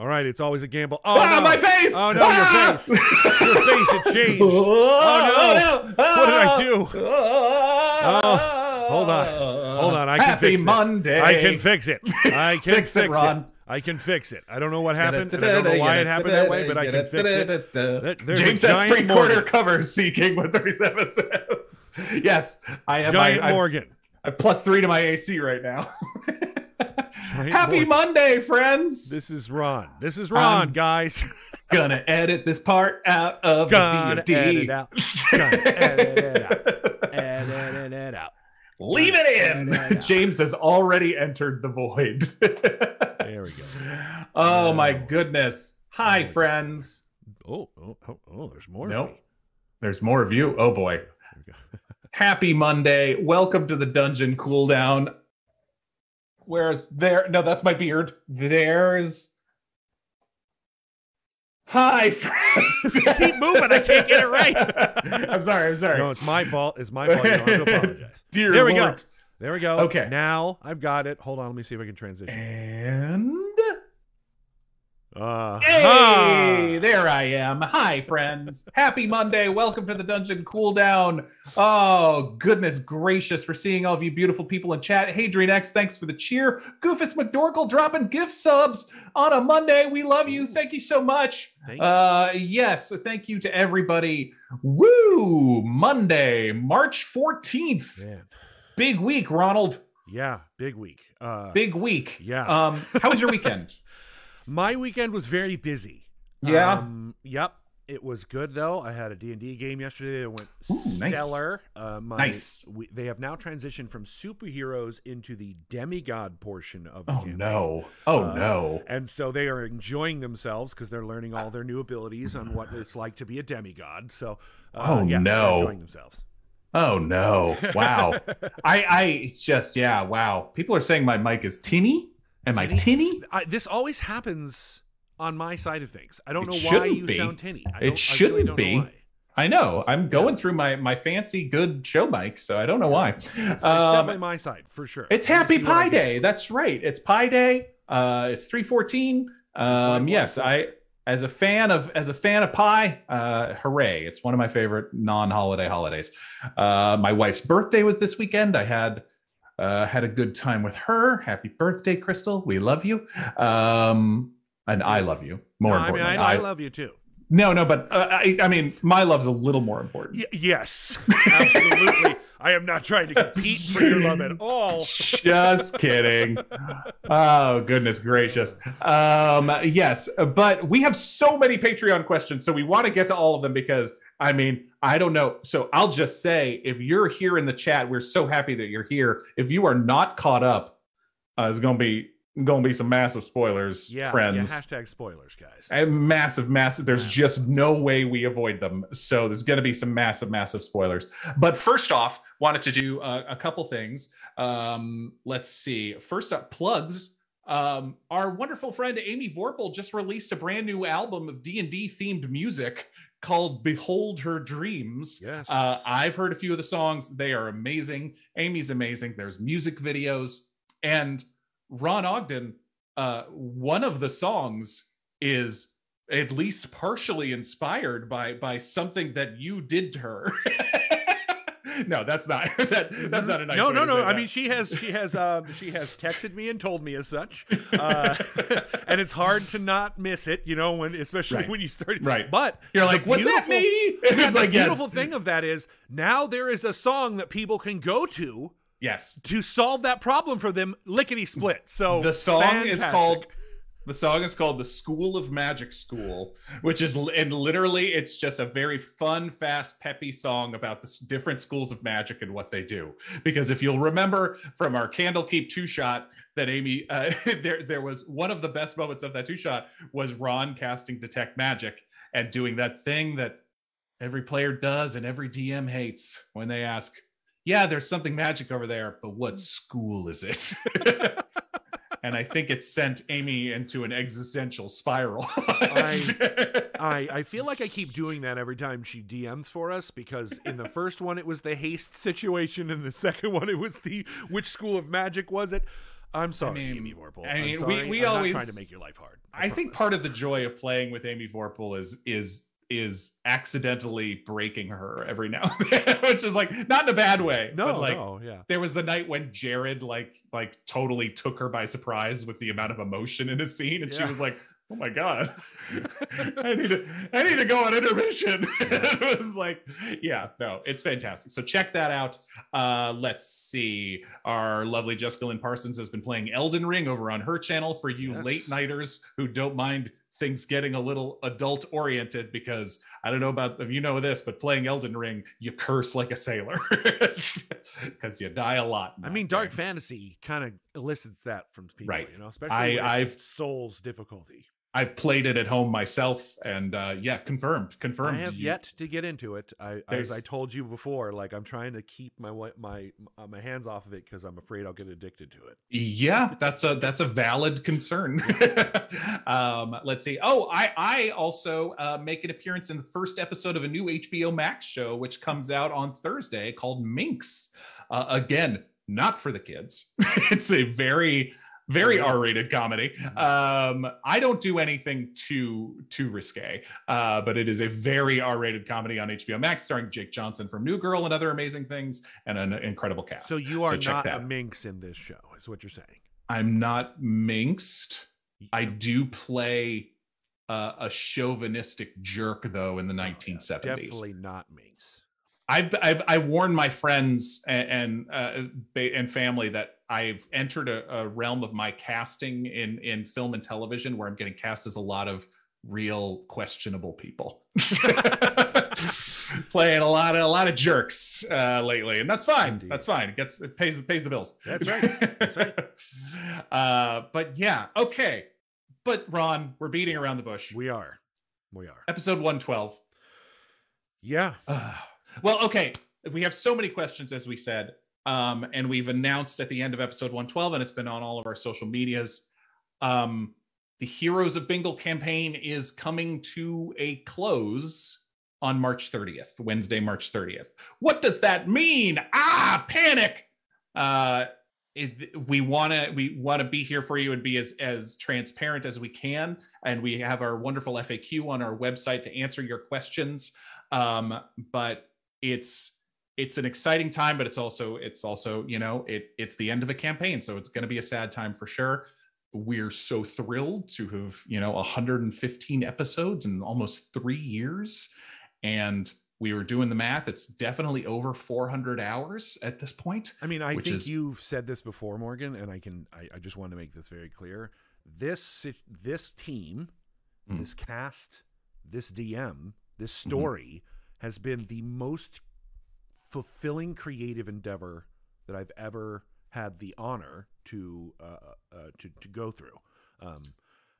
All right, it's always a gamble. Oh, no. My face! Oh, no, your face. Your face, it changed. Oh, no. What did I do? Oh, hold on. I can fix this. Monday. I can fix it. I can fix it. Ron. I can fix it. I don't know what happened, and I don't know why it happened that way, but I can fix it. There's James a has giant three-quarter Morgan. covers, Seeking with 37 cents. Yes, I am. Giant Morgan. I +3 to my AC right now. Happy Morgan. Monday, friends. This is Ron. This is Ron, guys. Gonna edit this part out of Gonna the edit it out. Gonna edit it out. Edit it out. Leave it in. James has already entered the void. There we go. Oh, my goodness. Hi, friends. Oh, there's more. Nope. Of me. There's more of you. Oh, boy. There we go. Happy Monday. Welcome to the Dungeon Cooldown. Where's there? No, that's my beard. There's. Hi, friends. Keep moving. I can't get it right. I'm sorry. No, it's my fault. It's my fault. You don't have to apologize. Dear there we Lord. go. There we go. Okay. Now I've got it. Hold on. Let me see if I can transition. And. Hey, Hey, there I am. Hi, friends. Happy Monday. Welcome to the Dungeon Cooldown. Oh, goodness gracious for seeing all of you beautiful people in chat. Hey, DreamX, thanks for the cheer. Goofus McDorkle dropping gift subs on a Monday. We love you. Thank you so much. Thank you. Yes, thank you to everybody. Woo! Monday, March 14th. Man. Big week, Ronald. Yeah, big week. Big week. Yeah. How was your weekend? My weekend was very busy. Yeah. Yep. It was good though. I had a D&D game yesterday that went nice. stellar. Nice. They have now transitioned from superheroes into the demigod portion of the Oh campaign. no. Oh no. And so they are enjoying themselves because they're learning all their new abilities on what it's like to be a demigod. So yeah, no. they're enjoying themselves. Oh no. Wow. It's just, yeah, wow. People are saying my mic is tinny. Am I tinny? This always happens on my side of things. I don't know It why you shouldn't be. sound tinny. It shouldn't be. Know why. I know. I'm going through my fancy good show mic, so I don't know why. It's definitely my side for sure. It's Happy Pie Day. That's right. It's Pie Day. It's 3/14. Yes, as a fan of pie, hooray! It's one of my favorite non-holiday holidays. My wife's birthday was this weekend. I had a good time with her. Happy birthday, Crystal. We love you. And I love you. More importantly. I love you too. No, but I mean, my love's a little more important. Yes, absolutely. I am not trying to compete for your love at all. Just kidding. Oh, goodness gracious. Yes, but we have so many Patreon questions, so we want to get to all of them because, I mean, I don't know. So I'll just say, if you're here in the chat, we're so happy that you're here. If you are not caught up, it's going to be some massive spoilers, friends. Yeah, hashtag spoilers, guys. And massive. There's just no way we avoid them. So there's going to be some massive spoilers. But first off, wanted to do a couple things. Let's see. First up, plugs. Our wonderful friend Amy Vorpal just released a brand new album of D&D themed music called Behold Her Dreams. Yes. I've heard a few of the songs. They are amazing. Amy's amazing. There's music videos. And Ron Ogden, one of the songs is at least partially inspired by something that you did to her. No, that's not that's not a nice. No. I mean, she has texted me and told me as such, and it's hard to not miss it, you know, especially when you start. Right, but you're like, was that me? It's like, the beautiful thing of that is now there is a song that people can go to. Yes, to solve that problem for them, lickety split. So the song fantastic. is called The School of Magic School, which is, and literally it's just a very fun, fast, peppy song about the different schools of magic and what they do. Because if you'll remember from our Candlekeep 2-shot that Amy, there was one of the best moments of that 2-shot was Ron casting Detect Magic and doing that thing that every player does and every DM hates when they ask, yeah, there's something magic over there, but what school is it? And I think it sent Amy into an existential spiral. I feel like I keep doing that every time she DMs for us, because in the first one it was the haste situation, and the second one it was the which school of magic was it? I'm sorry, Amy Vorpal. I mean, I'm we I'm always not trying to make your life hard. I think part of the joy of playing with Amy Vorpal is accidentally breaking her every now and then, which is like not in a bad way. No, but no, yeah. There was the night when Jared like totally took her by surprise with the amount of emotion in his scene, and she was like, "Oh my god, I need to go on intermission." It was like, yeah, no, it's fantastic. So check that out. Let's see. Our lovely Jessica Lynn Parsons has been playing Elden Ring over on her channel for you late nighters who don't mind things getting a little adult oriented, because I don't know about if you know this, but playing Elden Ring, you curse like a sailor because you die a lot. I mean, dark fantasy kind of elicits that from people, right? You know, especially I've Souls difficulty. I've played it at home myself, and yeah, confirmed. I have yet to get into it. As I told you before, like I'm trying to keep my hands off of it because I'm afraid I'll get addicted to it. Yeah, that's a valid concern. Let's see. Oh, I also make an appearance in the first episode of a new HBO Max show, which comes out on Thursday, called Minx. Again, not for the kids. It's a very R-rated comedy. I don't do anything too risque, but it is a very R-rated comedy on HBO Max, starring Jake Johnson from New Girl and other amazing things, and an incredible cast. So you are not a minx in this show, is what you're saying? I'm not minxed. I do play a chauvinistic jerk, though, in the 1970s. Definitely not minx. I warned my friends and family that I've entered a realm of my casting in film and television where I'm getting cast as a lot of real questionable people, playing a lot of jerks lately, and that's fine. Indeed. That's fine. It pays the bills. That's right. That's right. But yeah, okay. But Ron, we're beating around the bush. We are. Episode 112. Yeah. Well, okay. We have so many questions, as we said, and we've announced at the end of episode 112, and it's been on all of our social medias. The Heroes of Bingle campaign is coming to a close on March 30th, Wednesday, March 30th. What does that mean? Panic! We want to be here for you and be as transparent as we can, and we have our wonderful FAQ on our website to answer your questions. But it's an exciting time, but it's also you know, it's the end of a campaign, so it's going to be a sad time for sure. We're so thrilled to have, you know, 115 episodes in almost 3 years, and we were doing the math. It's definitely over 400 hours at this point. I mean, I think you've said this before, Morgan, and I just want to make this very clear. This team, this cast, this DM, this story has been the most fulfilling creative endeavor that I've ever had the honor to go through.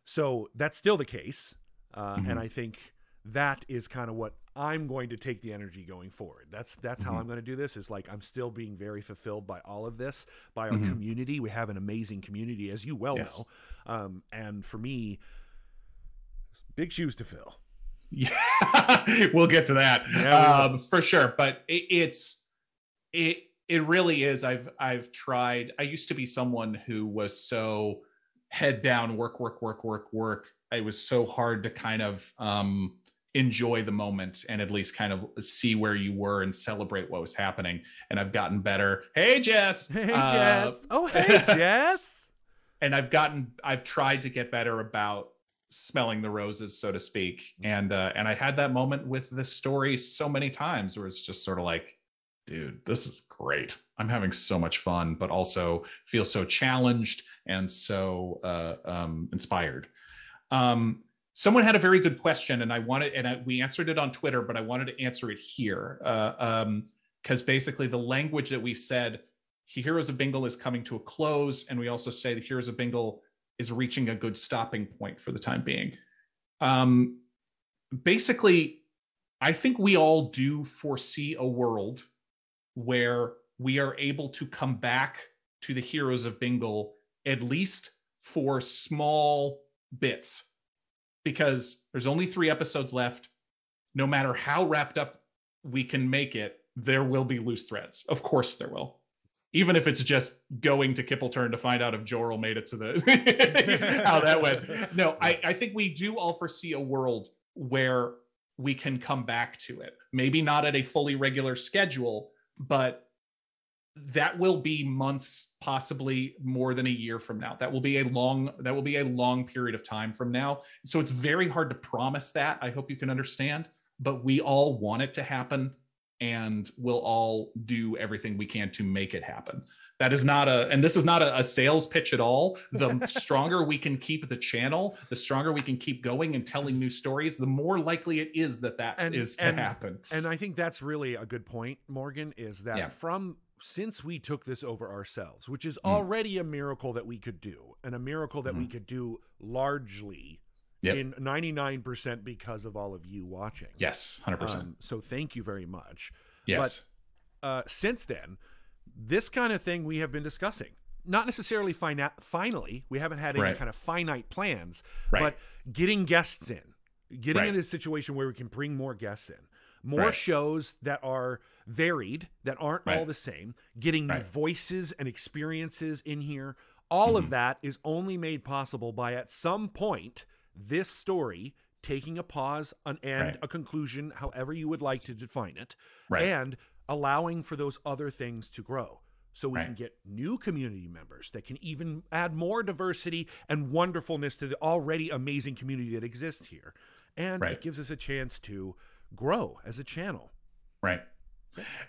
So that's still the case, and I think that is kind of what I'm going to take the energy going forward. That's how I'm going to do this. Is like I'm still being very fulfilled by all of this, by our community. We have an amazing community, as you well know, and for me, big shoes to fill. Yeah, we'll get to that for sure. But it really is. I've tried. I used to be someone who was so head down, work. It was so hard to kind of enjoy the moment and at least kind of see where you were and celebrate what was happening. And I've gotten better. Hey, Jess. Hey, Jess. Oh, hey, Jess. And I've tried to get better about smelling the roses, so to speak. And I had that moment with this story so many times where it's just sort of like, dude, this is great. I'm having so much fun, but also feel so challenged and so inspired. Someone had a very good question, and we answered it on Twitter, but I wanted to answer it here because basically the language that we've said, Heroes of Bingle is coming to a close, and we also say the Heroes of Bingle is reaching a good stopping point for the time being. Basically, I think we all do foresee a world where we are able to come back to the Heroes of Bingle, at least for small bits, because there's only 3 episodes left. No matter how wrapped up we can make it, there will be loose threads. Of course there will. even if it's just going to Kippleturn to find out if Jorel made it to the how that went. No, I think we do all foresee a world where we can come back to it. Maybe not at a fully regular schedule, but that will be months, possibly more than a year from now. That will be a long period of time from now. So it's very hard to promise that. I hope you can understand, but we all want it to happen, and we'll all do everything we can to make it happen. That is not and this is not a sales pitch at all. The stronger we can keep the channel, the stronger we can keep going and telling new stories, the more likely it is that is to happen. And I think that's really a good point, Morgan, is that since we took this over ourselves, which is already a miracle that we could do, and a miracle that we could do largely in 99% because of all of you watching. Yes, 100%. So thank you very much. Yes. But since then, this kind of thing we have been discussing. Not necessarily finally, we haven't had any kind of finite plans, but getting guests in, getting in a situation where we can bring more guests in, more shows that are varied, that aren't all the same, getting new voices and experiences in here. All of that is only made possible by, at some point, this story taking a pause and a conclusion, however you would like to define it, and allowing for those other things to grow. So we can get new community members that can even add more diversity and wonderfulness to the already amazing community that exists here. And it gives us a chance to grow as a channel. Right.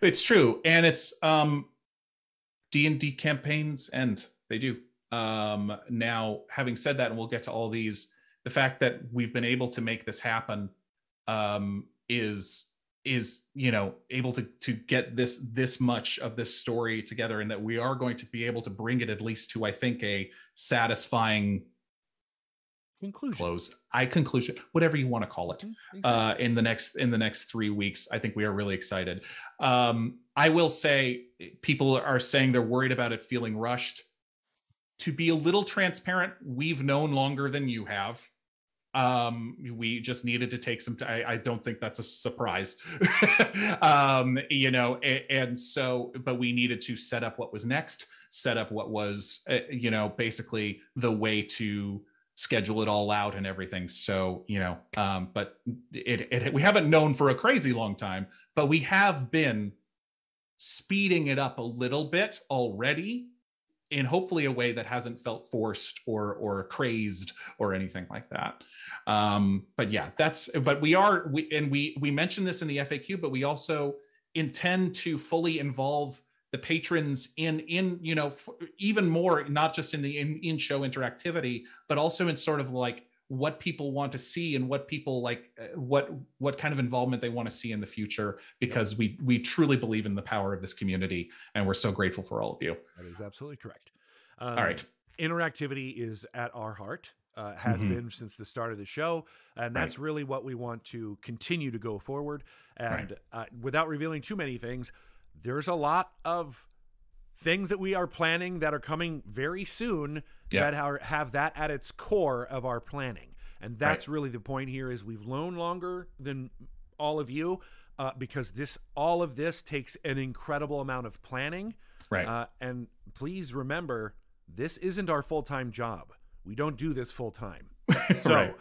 It's true. And it's D&D campaigns end. They do. Now, having said that, and we'll get to all these, the fact that we've been able to make this happen is able to get this much of this story together, and that we are going to be able to bring it at least to, I think, a satisfying conclusion, whatever you want to call it, in the next 3 weeks. I think we are really excited. I will say, people are saying they're worried about it feeling rushed. To be a little transparent, we've known longer than you have. We just needed to take some time. I don't think that's a surprise. And so, but we needed to set up what was next, set up what was, basically the way to schedule it all out and everything. So, but we haven't known for a crazy long time, but we have been speeding it up a little bit already, in hopefully a way that hasn't felt forced or crazed or anything like that. But yeah, we mentioned this in the FAQ, but we also intend to fully involve the patrons in even more, not just in the in-show interactivity, but also in sort of like what people want to see and what people like, what kind of involvement they want to see in the future, because we truly believe in the power of this community, and we're so grateful for all of you. That is absolutely correct. All right. Interactivity is at our heart, has been since the start of the show, and that's really what we want to continue to go forward. And without revealing too many things, there's a lot of things that we are planning that are coming very soon that have that at its core of our planning. And that's really the point here, is we've known longer than all of you, because all of this takes an incredible amount of planning. And please remember, this isn't our full-time job. We don't do this full-time. So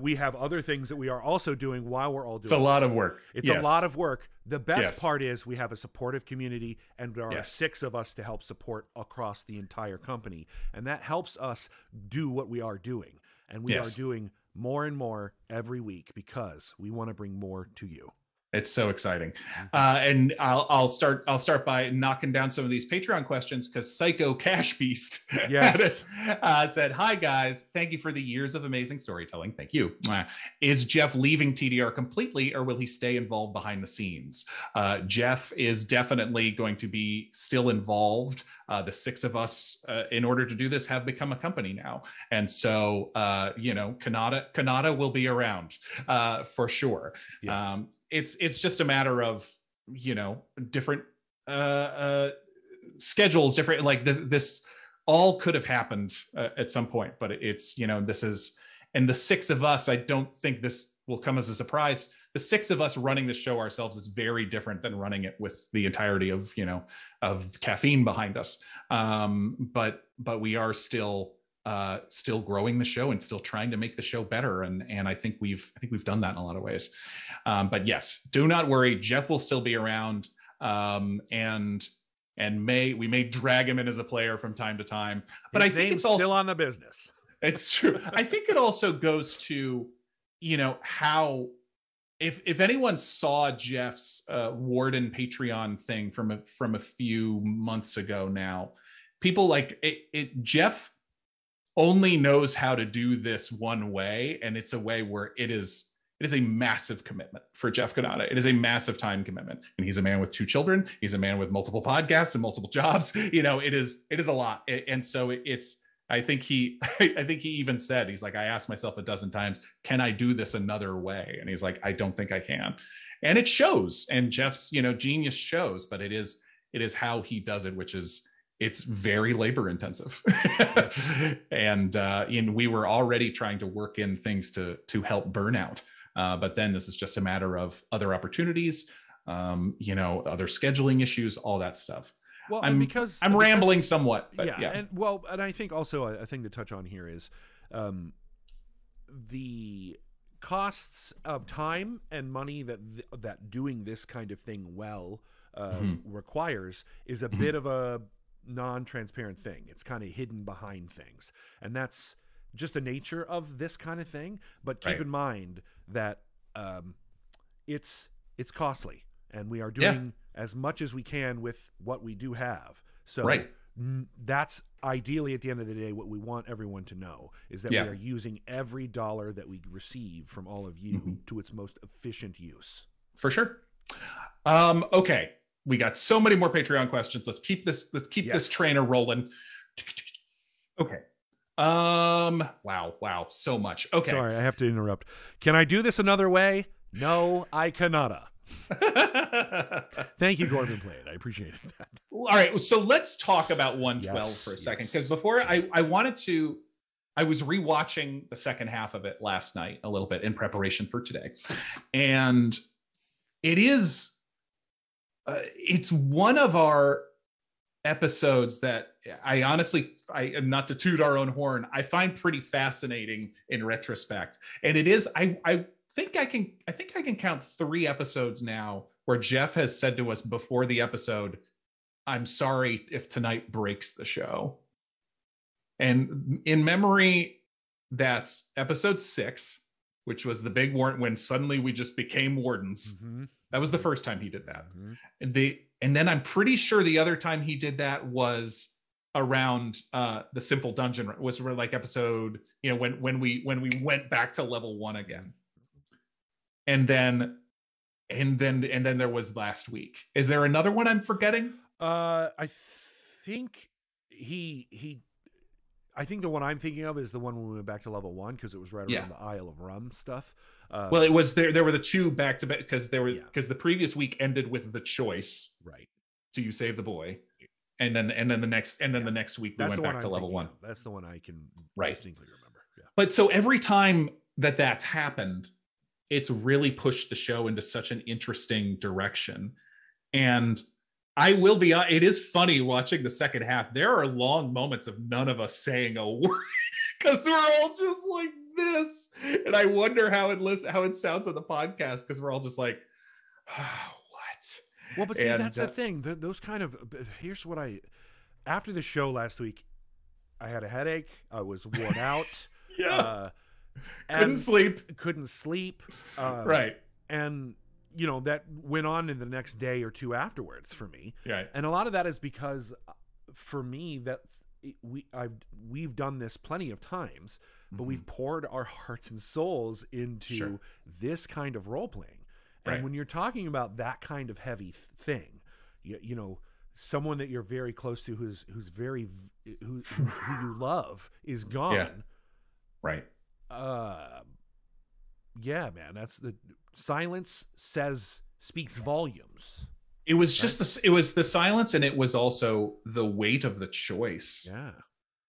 we have other things that we are also doing while we're all doing It's a lot of work. It's a lot of work. The best part is we have a supportive community, and there are 6 of us to help support across the entire company. And that helps us do what we are doing. And we are doing more and more every week, because we want to bring more to you. It's so exciting. And I'll start by knocking down some of these Patreon questions, because Psycho Cash Beast said, "Hi guys, thank you for the years of amazing storytelling. Thank you. Is Jeff leaving TDR completely, or will he stay involved behind the scenes?" Jeff is definitely going to be still involved. The 6 of us, in order to do this, have become a company now. And so, Kanata will be around for sure. Yes. It's just a matter of, different schedules, different, like this all could have happened at some point, but it's, this is, and the 6 of us, I don't think this will come as a surprise. The the six of us running the show ourselves is very different than running it with the entirety of, you know, of caffeine behind us. But we are still growing the show and still trying to make the show better. And I think we've done that in a lot of ways. But yes, do not worry. Jeff will still be around. And we may drag him in as a player from time to time, but I think it's also still on the business. It's true. I think it also goes to, you know, how, if anyone saw Jeff's Warden Patreon thing from a few months ago now, people like it. Jeff only knows how to do this one way, and it's a way where it is a massive commitment for Jeff Cannata. It is a massive time commitment, and he's a man with 2 children. He's a man with multiple podcasts and multiple jobs. You know, it is a lot, and so it's. I think he even said, he's like, I asked myself a dozen times, can I do this another way? And he's like, I don't think I can. And it shows. And Jeff's, you know, genius shows, but it is how he does it, which is, it's very labor intensive. And we were already trying to work in things to help burnout. But then this is just a matter of other opportunities, you know, other scheduling issues, all that stuff. Well, I'm rambling somewhat, but yeah. And I think also a thing to touch on here is the costs of time and money that doing this kind of thing well requires is a bit of a non-transparent thing. It's kind of hidden behind things, and that's just the nature of this kind of thing. But keep in mind that it's costly, and we are doing as much as we can with what we do have. So that's ideally, at the end of the day, what we want everyone to know is that we are using every dollar that we receive from all of you to its most efficient use. For sure. Okay. We got so many more Patreon questions. Let's keep this trainer rolling. Okay. Wow. So much. Okay. Sorry, I have to interrupt. Can I do this another way? No, I cannot. Thank you, Gordon Played. I appreciate that. All right, so let's talk about 112 for a second, because before I was rewatching the second half of it last night a little bit in preparation for today, and it's one of our episodes that I honestly, not to toot our own horn, I find pretty fascinating in retrospect, and it is I think I can count 3 episodes now where Jeff has said to us before the episode, I'm sorry if tonight breaks the show. And in memory, that's episode 6, which was the big warrant when suddenly we just became wardens. That was the first time he did that. And then I'm pretty sure the other time he did that was around the Simple Dungeon, was like episode, you know, when we went back to level 1 again. And then there was last week. Is there another one I'm forgetting? I think I think the one I'm thinking of is the one when we went back to level 1, because it was right around the Isle of Rum stuff. Well, it was there were the 2 back to back, because the previous week ended with the choice. Right. Do you save the boy? And then the next week we went back to level 1. That's the one I can distinctly remember. Yeah. But so every time that's happened, it's really pushed the show into such an interesting direction. And I will be, it is funny watching the second half. There are long moments of none of us saying a word because we're all just like this. And I wonder how it sounds on the podcast, because we're all just like, oh, what? Well, but see, that's the thing. Those kind of, here's what after the show last week, I had a headache. I was worn out. Couldn't sleep. Right. And, you know, that went on in the next day or 2 afterwards for me. Right. And a lot of that is because for me, we've done this plenty of times, but we've poured our hearts and souls into this kind of role playing. And when you're talking about that kind of heavy thing, you know, someone that you're very close to, who you love is gone. Yeah. Right. Yeah, man, that's the silence speaks volumes. It was just it was the silence, and it was also the weight of the choice. Yeah.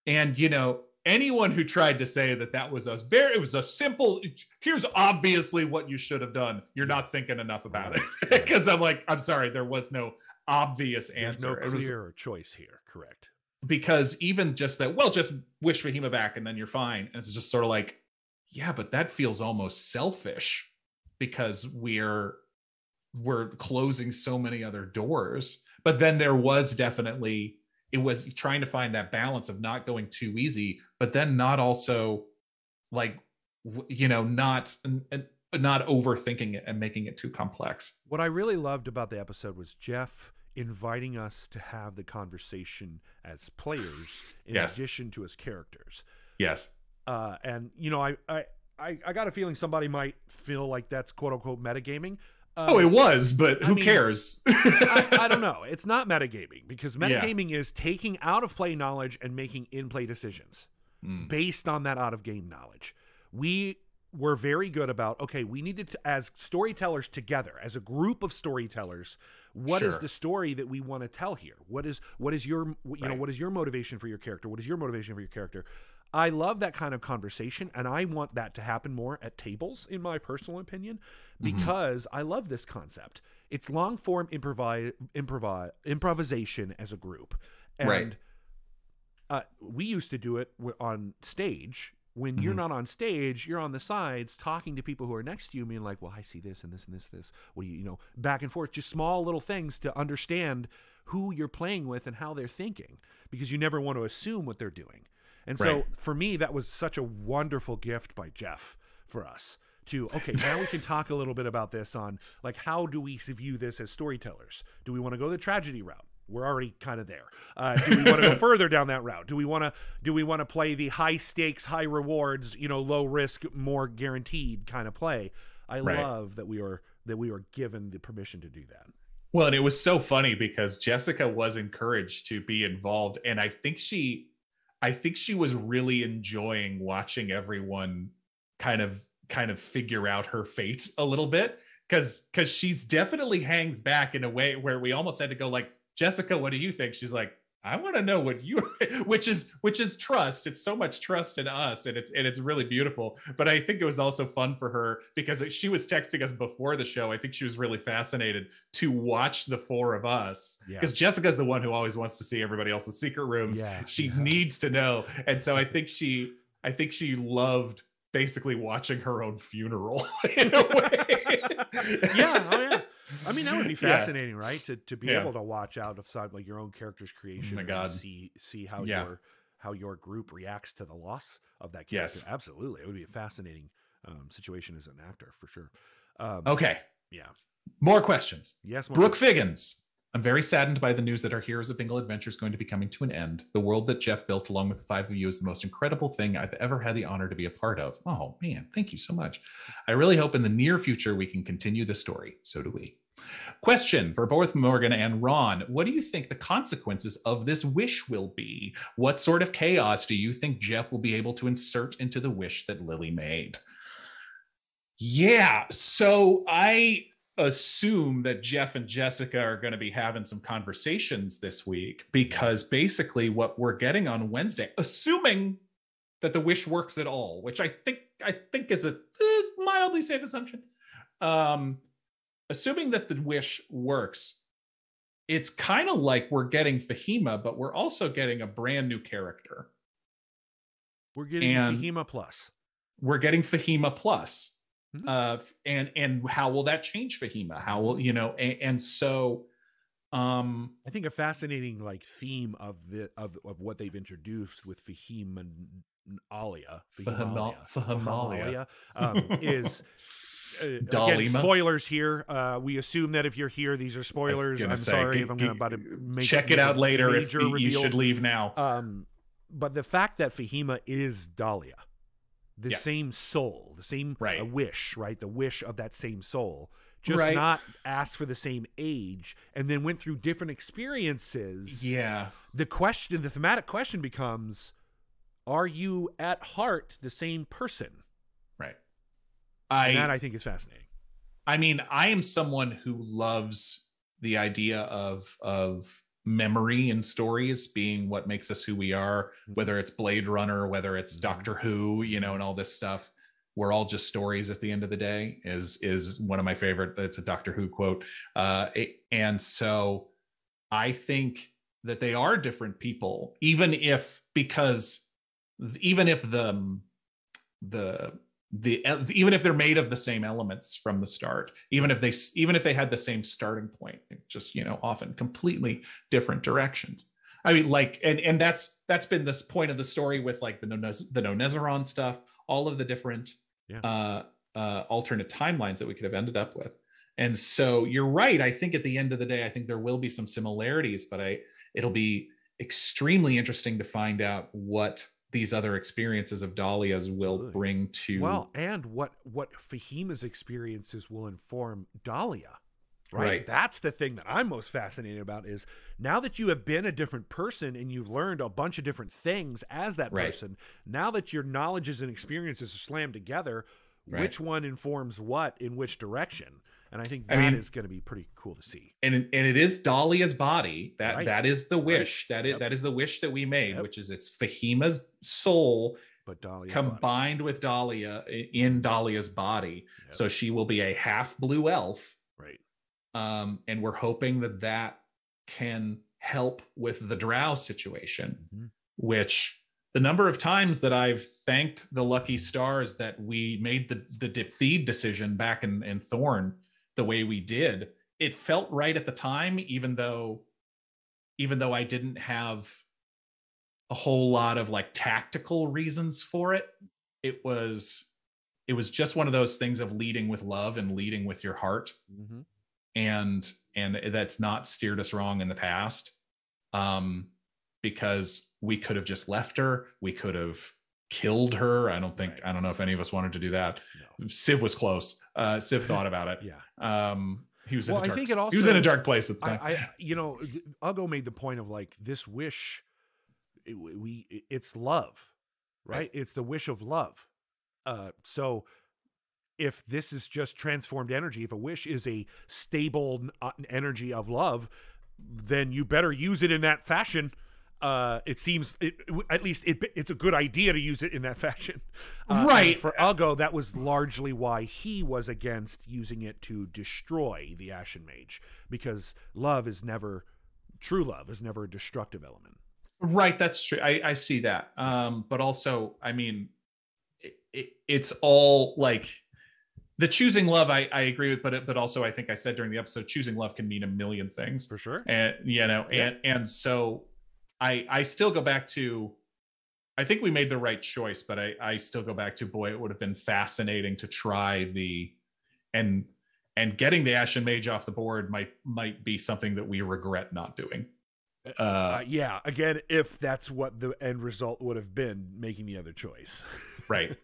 And, you know, anyone who tried to say that was it was a simple, here's obviously what you should have done, you're not thinking enough about it. Because I'm like, I'm sorry, there was no obvious answer. There's no clear choice here. Correct. Because even just that, well, just wish Fahima back and then you're fine. And it's just sort of like, yeah, but that feels almost selfish because we're closing so many other doors. But then there was definitely, it was trying to find that balance of not going too easy, but then not also like, you know, not overthinking it and making it too complex. What I really loved about the episode was Jeff inviting us to have the conversation as players in addition to as characters. Yes. And you know, I got a feeling somebody might feel like that's quote unquote metagaming. It was, but who cares? I don't know. It's not metagaming because metagaming is taking out of play knowledge and making in-play decisions based on that out of game knowledge. We were very good about, okay, we needed to, as storytellers together, as a group of storytellers, what is the story that we want to tell here? What is your, you know, what is your motivation for your character? What is your motivation for your character? I love that kind of conversation, and I want that to happen more at tables, in my personal opinion, because I love this concept. It's long form improvisation as a group, and we used to do it on stage. When you're not on stage, you're on the sides talking to people who are next to you, being like, well, I see this and this and this. What do you know, back and forth, just small little things to understand who you're playing with and how they're thinking, because you never want to assume what they're doing. And so for me, that was such a wonderful gift by Jeff for us to, okay, now we can talk a little bit about this on like, how do we view this as storytellers? Do we want to go the tragedy route? We're already kind of there. Do we want to go further down that route? Do we want to play the high stakes, high rewards, you know, low risk, more guaranteed kind of play? I love that we were given the permission to do that. Well, and it was so funny because Jessica was encouraged to be involved, and I think she was really enjoying watching everyone kind of figure out her fate a little bit, because she's definitely hangs back in a way where we almost had to go like, Jessica, what do you think? She's like, I want to know what you, which is trust. It's so much trust in us, and it's really beautiful. But I think it was also fun for her because she was texting us before the show. I think she was really fascinated to watch the four of us, because Jessica's the one who always wants to see everybody else's secret rooms. She needs to know, and so I think she loved basically watching her own funeral in a way. I mean, that would be fascinating, right? To be able to watch out of side like your own character's creation and see how your group reacts to the loss of that character. Yes. Absolutely. It would be a fascinating situation as an actor for sure. Okay. Yeah. More questions. Yes. Brooke Figgins. I'm very saddened by the news that our Heroes of Bingle adventure is going to be coming to an end. The world that Jeff built along with the five of you is the most incredible thing I've ever had the honor to be a part of. Oh, man, thank you so much. I really hope in the near future we can continue this story. So do we. Question for both Morgan and Ron. What do you think the consequences of this wish will be? What sort of chaos do you think Jeff will be able to insert into the wish that Lily made? Yeah, so I assume that Jeff and Jessica are going to be having some conversations this week, because basically what we're getting on Wednesday, assuming that the wish works at all, which I think is a mildly safe assumption, assuming that the wish works, it's kind of like we're getting Fahima, but we're also getting a brand new character. We're getting Fahima Plus. We're getting Fahima Plus. And how will that change Fahima? How will, you know, and so I think a fascinating like theme of what they've introduced with Fahima Alia is again, spoilers here. We assume that if you're here, these are spoilers. I'm sorry if I'm about to check it out later. If you should leave now. But the fact that Fahima is Dahlia, the same soul, the same wish, right? The wish of that same soul, just not asked for the same age, and then went through different experiences. Yeah. The thematic question becomes, are you at heart the same person? Right. And that I think is fascinating. I mean, I am someone who loves the idea of memory and stories being what makes us who we are, whether it's Blade Runner, whether it's Doctor Who, you know, and all this stuff. We're all just stories at the end of the day is one of my favorite. It's a Doctor Who quote. And so I think that they are different people, even if even if they're made of the same elements from the start, even if they had the same starting point, just, you know, often completely different directions. I mean, like, and that's been this point of the story with like the Nonezeron stuff, all of the different alternate timelines that we could have ended up with. And so you're right. I think at the end of the day, I think there will be some similarities, but it'll be extremely interesting to find out what these other experiences of Dahlia's will bring to... Well, and what Fahima's experiences will inform Dahlia, right? That's the thing that I'm most fascinated about, is now that you have been a different person and you've learned a bunch of different things as that person, now that your knowledges and experiences are slammed together, which one informs what in which direction? And I think that is going to be pretty cool to see. And it is Dahlia's body. That is the wish. That is the wish that we made, which is it's Fahima's soul, but Dahlia's combined body with Dahlia in Dahlia's body. So she will be a half blue elf. Right. And we're hoping that can help with the drow situation, which the number of times that I've thanked the lucky stars that we made the Diptheed decision back in Thorn the way we did, it felt right at the time, even though I didn't have a whole lot of like tactical reasons for it. It was just one of those things of leading with love and leading with your heart. And that's not steered us wrong in the past. Because we could have just left her. We could have killed her. I don't know if any of us wanted to do that. No. Civ was close. Civ thought about it. He was in a dark place at the time. You know, Uggo made the point of like, this wish, it's love, right? It's the wish of love. So if this is just transformed energy, if a wish is a stable energy of love, then you better use it in that fashion. It seems, at least it's a good idea to use it in that fashion. Right. For Uggo, that was largely why he was against using it to destroy the Ashen Mage, because true love is never a destructive element. Right, that's true. I see that. But also, I mean, it's all like the choosing love. I agree with, but also I think I said during the episode, choosing love can mean a million things. For sure. And you know, and so I still go back to, I think we made the right choice, but I still go back to, boy, it would have been fascinating to try and getting the Ashen Mage off the board might be something that we regret not doing. Again, if that's what the end result would have been, making the other choice. Right.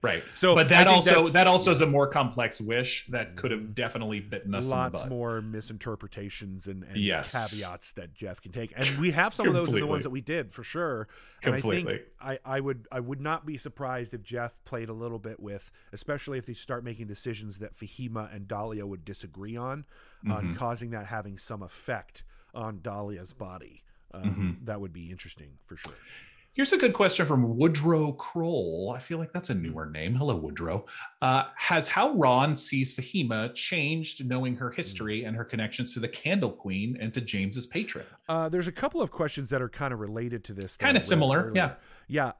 Right. So, but that also is a more complex wish that could have definitely bitten us in the butt. Lots more misinterpretations and caveats that Jeff can take, and we have some of those in the ones that we did for sure. And Completely. I think I would not be surprised if Jeff played a little bit with, especially if they start making decisions that Fahima and Dahlia would disagree on causing that having some effect on Dahlia's body. That would be interesting for sure. Here's a good question from Woodrow Kroll. I feel like that's a newer name. Hello, Woodrow. Has how Ron sees Fahima changed knowing her history and her connections to the Candle Queen and to James's patron? There's a couple of questions that are kind of related to this. Kind of similar, yeah.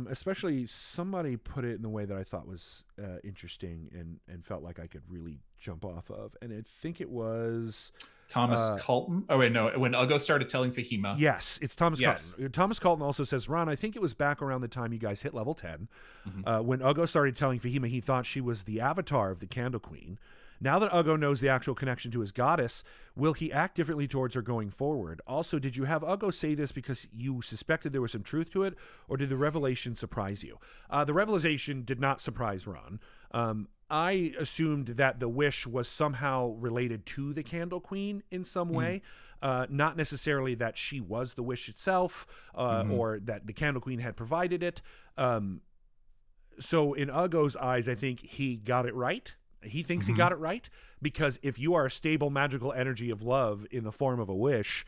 Especially somebody put it in the way that I thought was interesting and felt like I could really jump off of. And I think it was Thomas Colton. Oh wait, no. When Uggo started telling Fahima. Yes, it's Thomas Colton. Thomas Colton also says, Ron, I think it was back around the time you guys hit level 10. When Uggo started telling Fahima he thought she was the avatar of the Candle Queen. Now that Uggo knows the actual connection to his goddess, will he act differently towards her going forward? Also, did you have Uggo say this because you suspected there was some truth to it, or did the revelation surprise you? The revelation did not surprise Ron. I assumed that the wish was somehow related to the Candle Queen in some way, not necessarily that she was the wish itself, or that the Candle Queen had provided it. So in Uggo's eyes, I think he got it right. He thinks he got it right, because if you are a stable magical energy of love in the form of a wish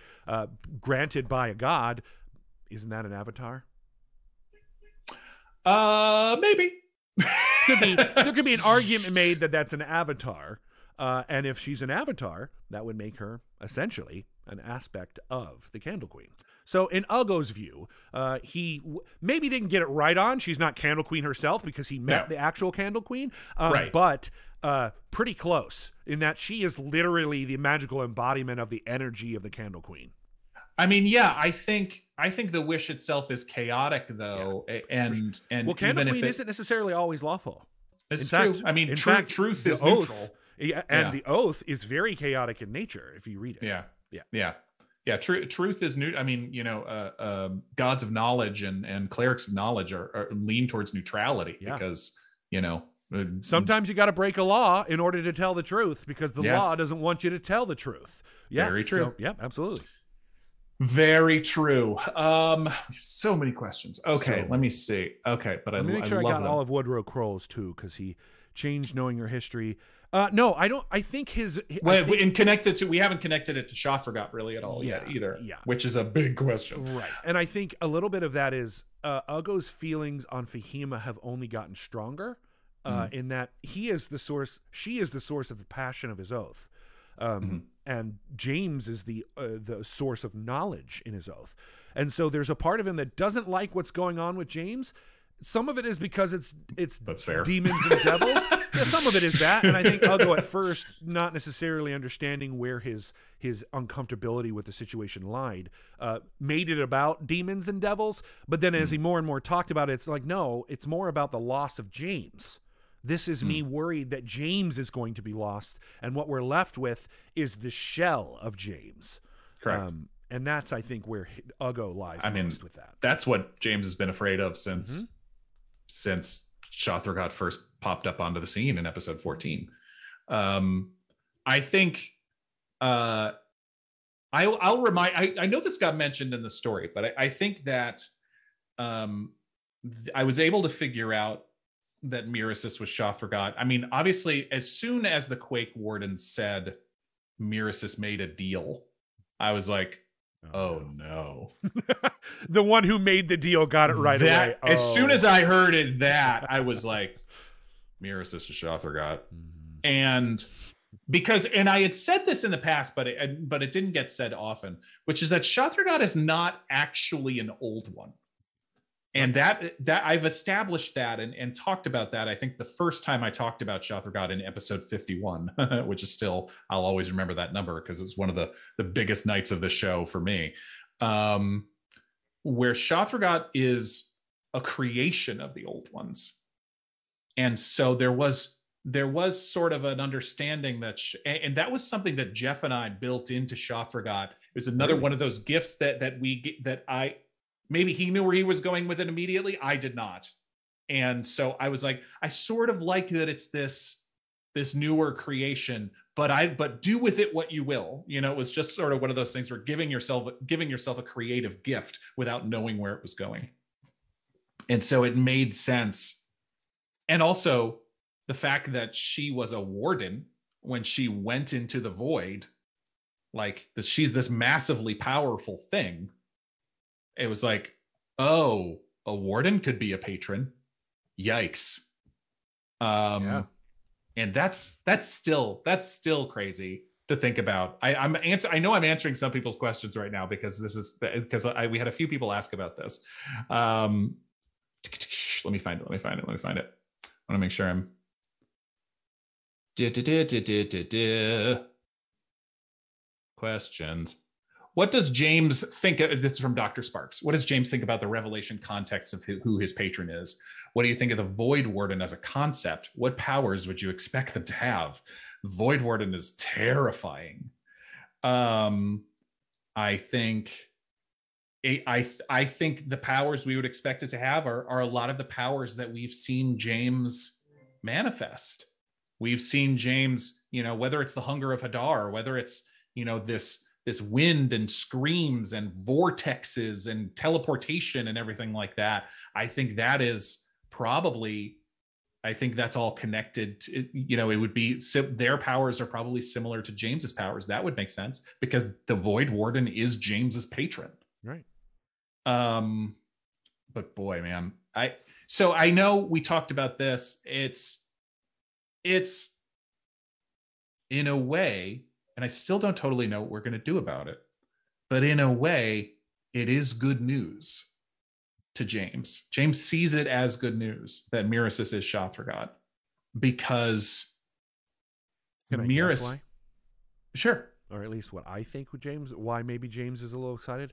granted by a god, isn't that an avatar? Maybe. There could be an argument made that that's an avatar. And if she's an avatar, that would make her essentially an aspect of the Candle Queen. So in Ugo's view, he maybe didn't get it right on. She's not Candle Queen herself because he met the actual Candle Queen. Right. But pretty close in that she is literally the magical embodiment of the energy of the Candle Queen. I mean, yeah, I think the wish itself is chaotic, though, and well, Candle Queen isn't necessarily always lawful. It's true. I mean, truth is neutral. And the oath is very chaotic in nature if you read it. Yeah. Truth is new. I mean, gods of knowledge and clerics of knowledge are lean towards neutrality because sometimes you got to break a law in order to tell the truth because the law doesn't want you to tell the truth. Yeah, very true. So, yeah, absolutely. Very true. So many questions. Okay, let me see. Okay, but let me make sure I got all of Woodrow Kroll's too, because he changed knowing your history. No, I don't. I think his. We haven't connected it to Shothragott really at all yet either. Yeah, which is a big question, right? And I think a little bit of that is Ugo's feelings on Fahima have only gotten stronger, in that he is the source. She is the source of the passion of his oath. And James is the source of knowledge in his oath. And so there's a part of him that doesn't like what's going on with James. Some of it is because it's that's fair. Demons and devils. Yeah, some of it is that. And I think Ugo at first, not necessarily understanding where his uncomfortability with the situation lied, made it about demons and devils. But then as he more and more talked about it, it's like, no, it's more about the loss of James. This is me worried that James is going to be lost, and what we're left with is the shell of James. Correct. And that's, I think, where Ugo lies most with that. That's what James has been afraid of since Shothragott first popped up onto the scene in episode 14. I think I'll remind. I know this got mentioned in the story, but I think that I was able to figure out that Miracis was Shothragott. I mean, obviously, as soon as the Quake Warden said Miracis made a deal, I was like, oh no. The one who made the deal got it right away. As soon as I heard it, I was like, Miracis is Shothragott. And I had said this in the past, but it didn't get said often, which is that Shothragott is not actually an old one. And that I've established that and talked about that. I think the first time I talked about Shothragott in episode 51, which is still, I'll always remember that number because it's one of the biggest nights of the show for me, where Shothragott is a creation of the old ones. And so there was sort of an understanding that, and that was something that Jeff and I built into Shothragott. It was another one of those gifts maybe he knew where he was going with it immediately. I did not. And so I was like, I sort of like that it's this newer creation, but do with it what you will. It was just sort of one of those things where giving yourself a creative gift without knowing where it was going. And so it made sense. And also the fact that she was a warden when she went into the void, like she's this massively powerful thing. It was like, oh, a warden could be a patron. Yikes. And that's still crazy to think about. I know I'm answering some people's questions right now because we had a few people ask about this. Let me find it. I want to make sure I'm questions. What does James think? This is from Dr. Sparks. What does James think about the revelation context of who his patron is? What do you think of the Void Warden as a concept? What powers would you expect them to have? Void Warden is terrifying. I think the powers we would expect it to have are a lot of the powers that we've seen James manifest. We've seen James, whether it's the hunger of Hadar, whether it's, this wind and screams and vortexes and teleportation and everything like that. I think that is probably I think that's all connected to, you know, it would be, their powers are probably similar to James's powers. That would make sense because the Void Warden is James's patron. Right. But boy, man, so I know we talked about this. It's in a way, and I still don't totally know what we're going to do about it, but in a way, it is good news to James. James sees it as good news that Miracis is Shathragat because Miracis. Why? Sure. Or at least what I think with James, why maybe James is a little excited.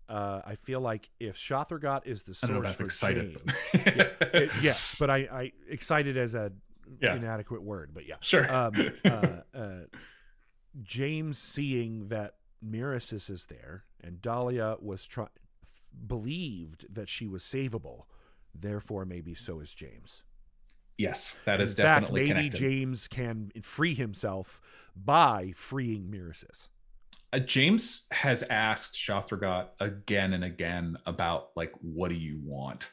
I feel like if Shathragat is the source for excited, James, yes, but I excited as a inadequate word, but yeah, sure. James seeing that Miracis is there, and Dahlia was believed that she was savable, therefore maybe so is James. Yes, that is definitely maybe connected. James can free himself by freeing Miracis. James has asked Shathragat again and again about, like, what do you want?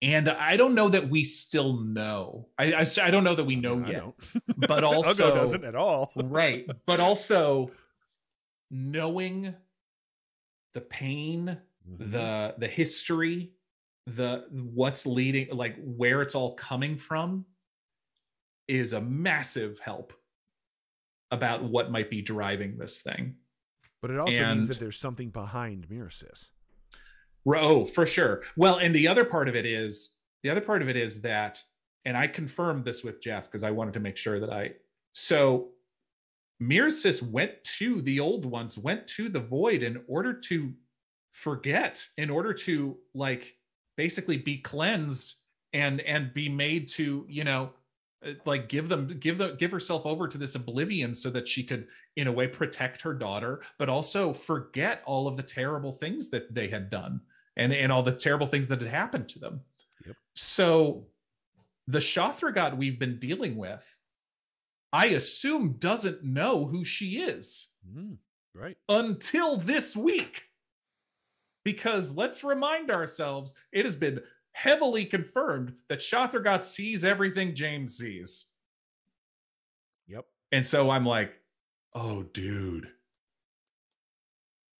And I don't know that we still know. I don't know that we know yet. But also Ugo doesn't at all. Right. But also knowing the pain, the history, what's leading, like where it's all coming from, is a massive help about what might be driving this thing. But it also means that there's something behind Miracis. Oh, for sure. Well, and the other part of it is that, and I confirmed this with Jeff because I wanted to make sure that so Miracis went to the old ones, went to the void in order to forget, in order to, like, basically be cleansed and be made to, you know, like give herself over to this oblivion so that she could, in a way, protect her daughter, but also forget all of the terrible things that they had done and all the terrible things that had happened to them. Yep. So the Shathragat we've been dealing with, I assume, doesn't know who she is. Right. Until this week. Because let's remind ourselves, it has been heavily confirmed that Shathragat sees everything James sees. Yep. And so I'm like, oh, dude.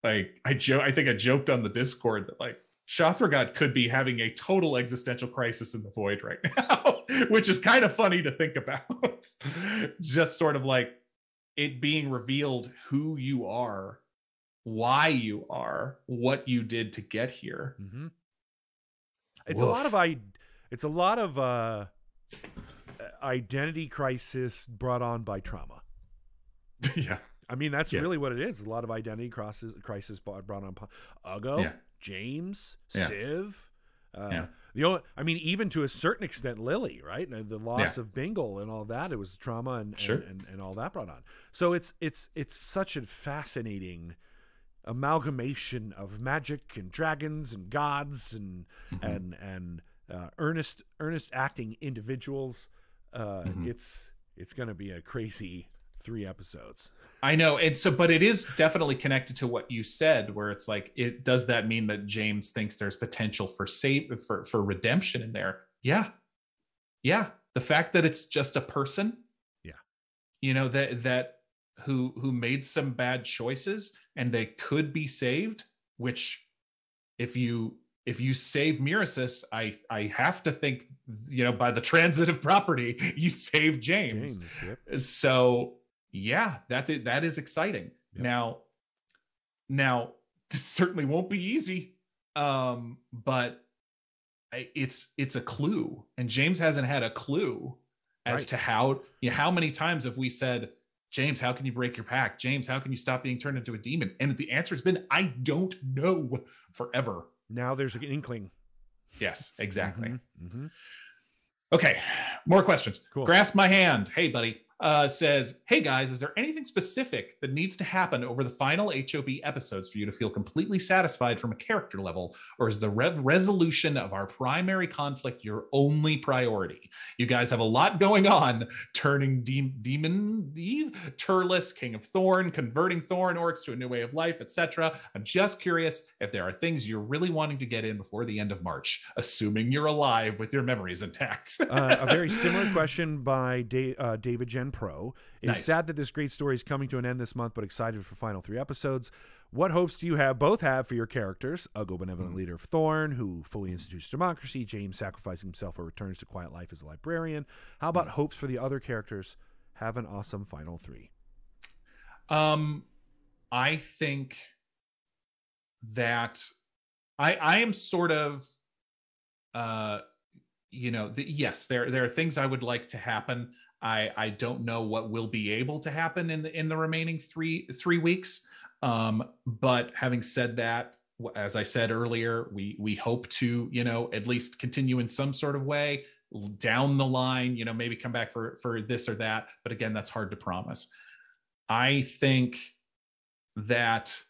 Like, I think I joked on the Discord that, like, Shathragat could be having a total existential crisis in the void right now, which is kind of funny to think about. Just sort of like it being revealed who you are, why you are, what you did to get here. Mm-hmm. It's a lot of identity crisis brought on by trauma. Yeah. I mean, that's really what it is. A lot of identity crisis brought on Ugo, James, Civ. Even to a certain extent, Lily, right? And the loss of Bingle and all that. It was trauma and all that brought on. So it's such a fascinating amalgamation of magic and dragons and gods and earnest acting individuals. It's going to be a crazy 3 episodes. I know. But it is definitely connected to what you said, where it's like, does that mean that James thinks there's potential for redemption in there? Yeah. The fact that it's just a person, you know, that who made some bad choices and they could be saved, which if you save Miracis, I have to think, you know, by the transitive property, you save James. Yep. So yeah, that is exciting. Yep. Now this certainly won't be easy, but it's a clue, and James hasn't had a clue as to how many times have we said, James, how can you break your pact? James, how can you stop being turned into a demon? And the answer has been, I don't know, forever. Now there's an inkling. Yes, exactly. Okay, more questions. Cool. Grasp my hand. Hey, buddy. says, hey guys, is there anything specific that needs to happen over the final HOB episodes for you to feel completely satisfied from a character level? Or is the resolution of our primary conflict your only priority? You guys have a lot going on, turning demons, Turles, King of Thorn, converting Thorn orcs to a new way of life, etc. I'm just curious if there are things you're really wanting to get in before the end of March, assuming you're alive with your memories intact. A very similar question by David Gen Pro. It's Nice. sad that this great story is coming to an end this month, but excited for final 3 episodes. What hopes do you both have for your characters? Ugo, benevolent leader of Thorn, who fully institutes democracy. James sacrificing himself or returns to quiet life as a librarian. How about hopes for the other characters? Have an awesome final 3. I think that I am sort of, yes, there are things I would like to happen. I don't know what will be able to happen in the remaining three weeks. But having said that, as I said earlier, we hope to, at least continue in some sort of way down the line, maybe come back for this or that. But again, that's hard to promise. I think that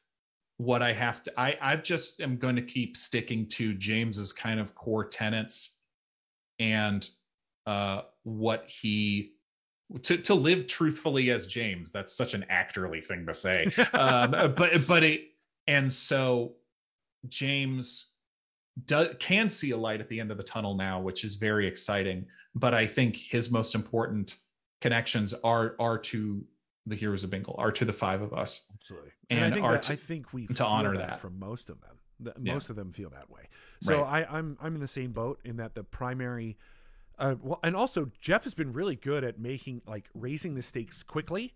what I have to, I just am going to keep sticking to James's kind of core tenets and what he, to live truthfully as James. That's such an actorly thing to say. And so James can see a light at the end of the tunnel now, which is very exciting. But I think his most important connections are to the heroes of Bingle, are to the 5 of us. Absolutely. And I think we to honor that that from most of them. Most of them feel that way. So Right. I'm in the same boat in that the primary, and also Jeff has been really good at raising the stakes quickly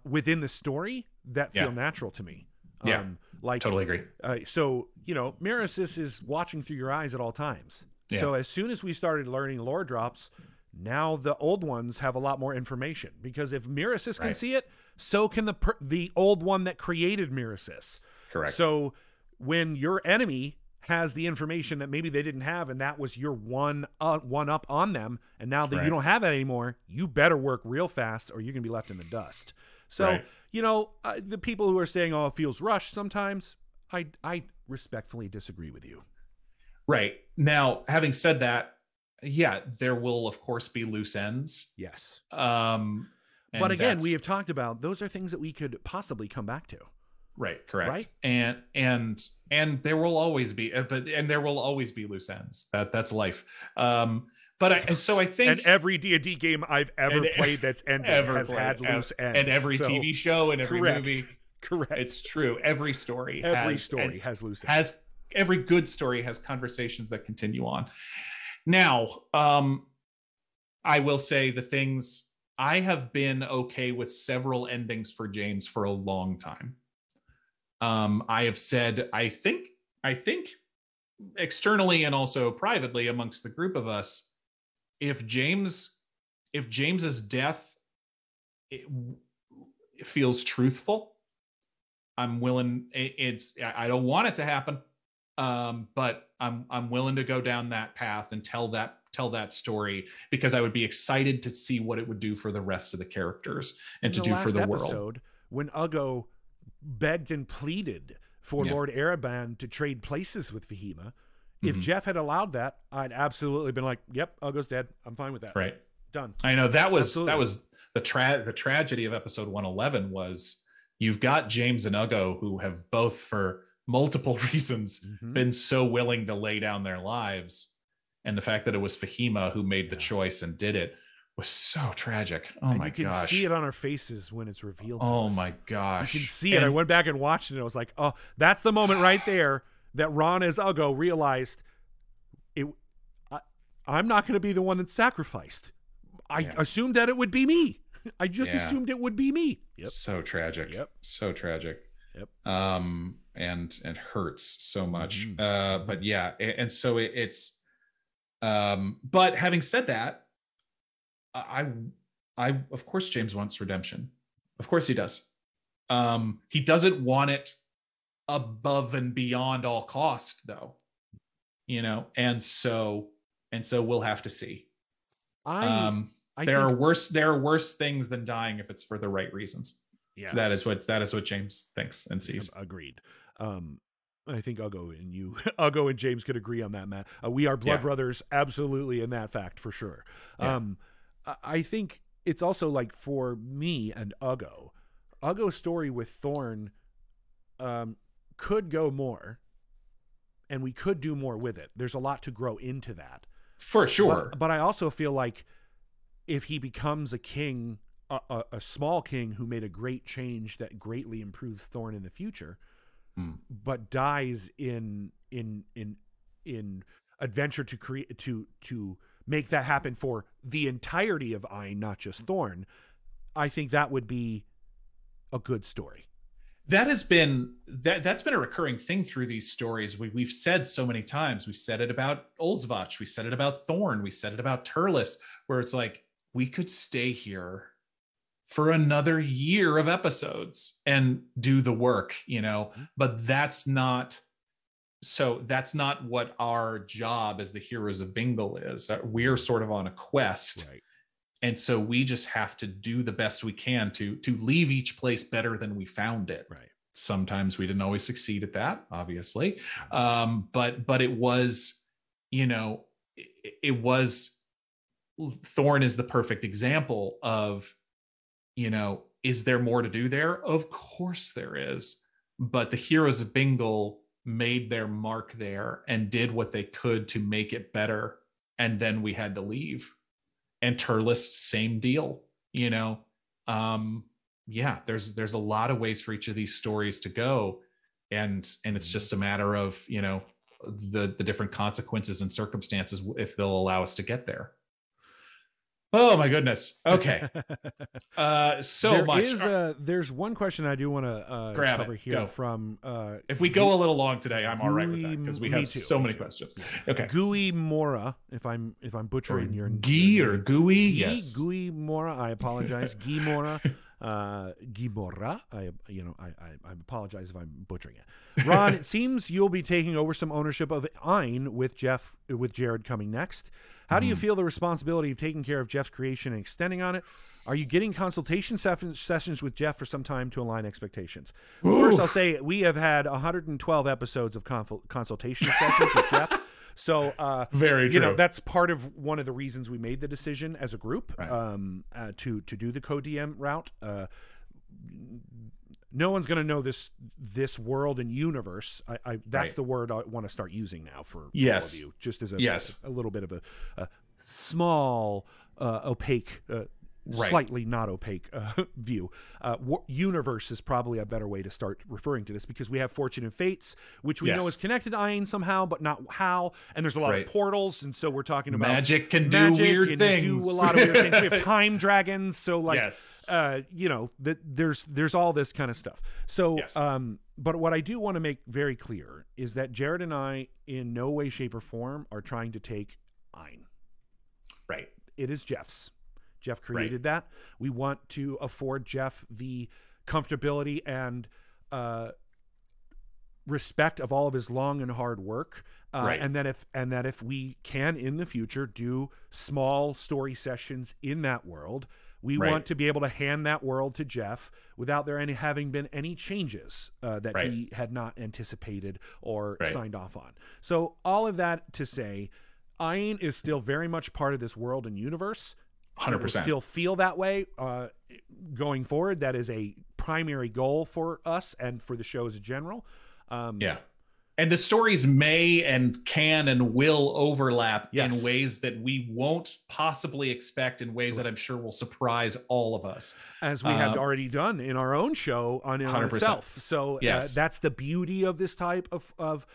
within the story that feel natural to me. Yeah, totally agree. So, Miracis is watching through your eyes at all times. Yeah. So as soon as we started learning lore drops, now the old ones have a lot more information, because if Miracis can see it, so can the old one that created Miracis. Correct. So when your enemy has the information that maybe they didn't have, and that was your one up on them, and now that you don't have that anymore, you better work real fast or you're gonna be left in the dust. So the people who are saying, oh, it feels rushed sometimes, I respectfully disagree with you. Right. Now, having said that, there will of course be loose ends. Yes. But again, we have talked about those are things that we could possibly come back to. Right. Correct. Right. And there will always be, there will always be loose ends. That's life. But I think, and every D&D game I've ever played that's ended has had loose ends, and every TV show and every movie. Correct. It's true. Every story has loose ends. Every good story has conversations that continue on. Now, I will say the things, I have been okay with several endings for James for a long time. I have said, I think externally and also privately amongst the group of us, if James's death it feels truthful, I'm willing. I don't want it to happen, but I'm willing to go down that path and tell that story, because I would be excited to see what it would do for the rest of the characters and to do for the world. When Ugo begged and pleaded for Lord Ereban to trade places with Fahima, if Jeff had allowed that, I'd absolutely been like, yep, Ugo's dead. I'm fine with that. Right. Done. I know that was the tragedy of episode 111 was you've got James and Ugo who have both, for multiple reasons, been so willing to lay down their lives. And the fact that it was Fahima who made the choice and did it was so tragic. Oh my gosh. You can see it on our faces when it's revealed to us. Oh my gosh. You can see it. I went back and watched it. I was like, oh, that's the moment right there that Ron as Ugo realized I'm not going to be the one that's sacrificed. I assumed that it would be me. I just assumed it would be me. Yep. So tragic. Yep. So tragic. Yep. And hurts so much. But yeah. And so it's, but having said that, I of course James wants redemption. Of course he does. He doesn't want it above and beyond all cost, though. And so we'll have to see. I There are worse things than dying if it's for the right reasons. Yes. That is what James thinks and sees. Agreed. I think Uggo and James could agree on that, Matt. We are blood brothers, absolutely, in that fact, for sure. Yeah. I think it's also like for me and Uggo's story with Thorn could go more, and we could do more with it. There's a lot to grow into that. For sure. But I also feel like if he becomes a king, a small king who made a great change that greatly improves Thorn in the future, but dies in adventure to create to make that happen for the entirety of Ein, not just Thorn, I think that would be a good story. That's been a recurring thing through these stories. We've said so many times. We said it about Olsvach, we said it about Thorn, we said it about Turles, where it's like, we could stay here for another year of episodes and do the work, but that's not what our job as the heroes of Bingle is. We're sort of on a quest. Right. And so we just have to do the best we can to leave each place better than we found it. Right. Sometimes we didn't always succeed at that, obviously. But it was, it was, Thorn is the perfect example of, is there more to do there? Of course there is. But the heroes of Bingle made their mark there and did what they could to make it better. And then we had to leave. And Turles, same deal, there's a lot of ways for each of these stories to go. And it's just a matter of, the different consequences and circumstances, if they'll allow us to get there. Oh my goodness. Okay. There's one question I do want to cover here. Go. From if we go a little long today, I'm all right with that because we have so many questions. Okay. Gooey Mora, if I'm butchering your Guy or Gooey, yes. Gooey Mora, I apologize. Guy Mora. Guy Mora. I apologize if I'm butchering it. Ron, it seems you'll be taking over some ownership of Ein with Jared coming next. How do you feel the responsibility of taking care of Jeff's creation and extending on it? Are you getting consultation sessions with Jeff for some time to align expectations? Well, first, I'll say we have had 112 episodes of consultation sessions with Jeff. So, very true. That's part of one of the reasons we made the decision as a group, right. To do the co-DM route. No one's going to know this world and universe. That's the word I want to start using now for all of you, just as a little bit of a small, opaque, slightly not opaque view. Universe is probably a better way to start referring to this, because we have Fortune and Fates, which we know is connected to Ein somehow, but not how. And there's a lot of portals, and so we're talking about magic can do weird things. Do a lot of weird things. We have time dragons, so there's all this kind of stuff. So, but what I do want to make very clear is that Jared and I, in no way, shape, or form, are trying to take Ein. Right. It is Jeff's. Jeff created that. We want to afford Jeff the comfortability and respect of all of his long and hard work. And that if we can in the future do small story sessions in that world, we want to be able to hand that world to Jeff without there having been any changes that he had not anticipated or signed off on. So all of that to say, Ein is still very much part of this world and universe. 100%. Still feel that way going forward. That is a primary goal for us and for the show as a general. And the stories may and can and will overlap in ways that we won't possibly expect, in ways that I'm sure will surprise all of us, as we have already done in our own show on itself. So that's the beauty of this type of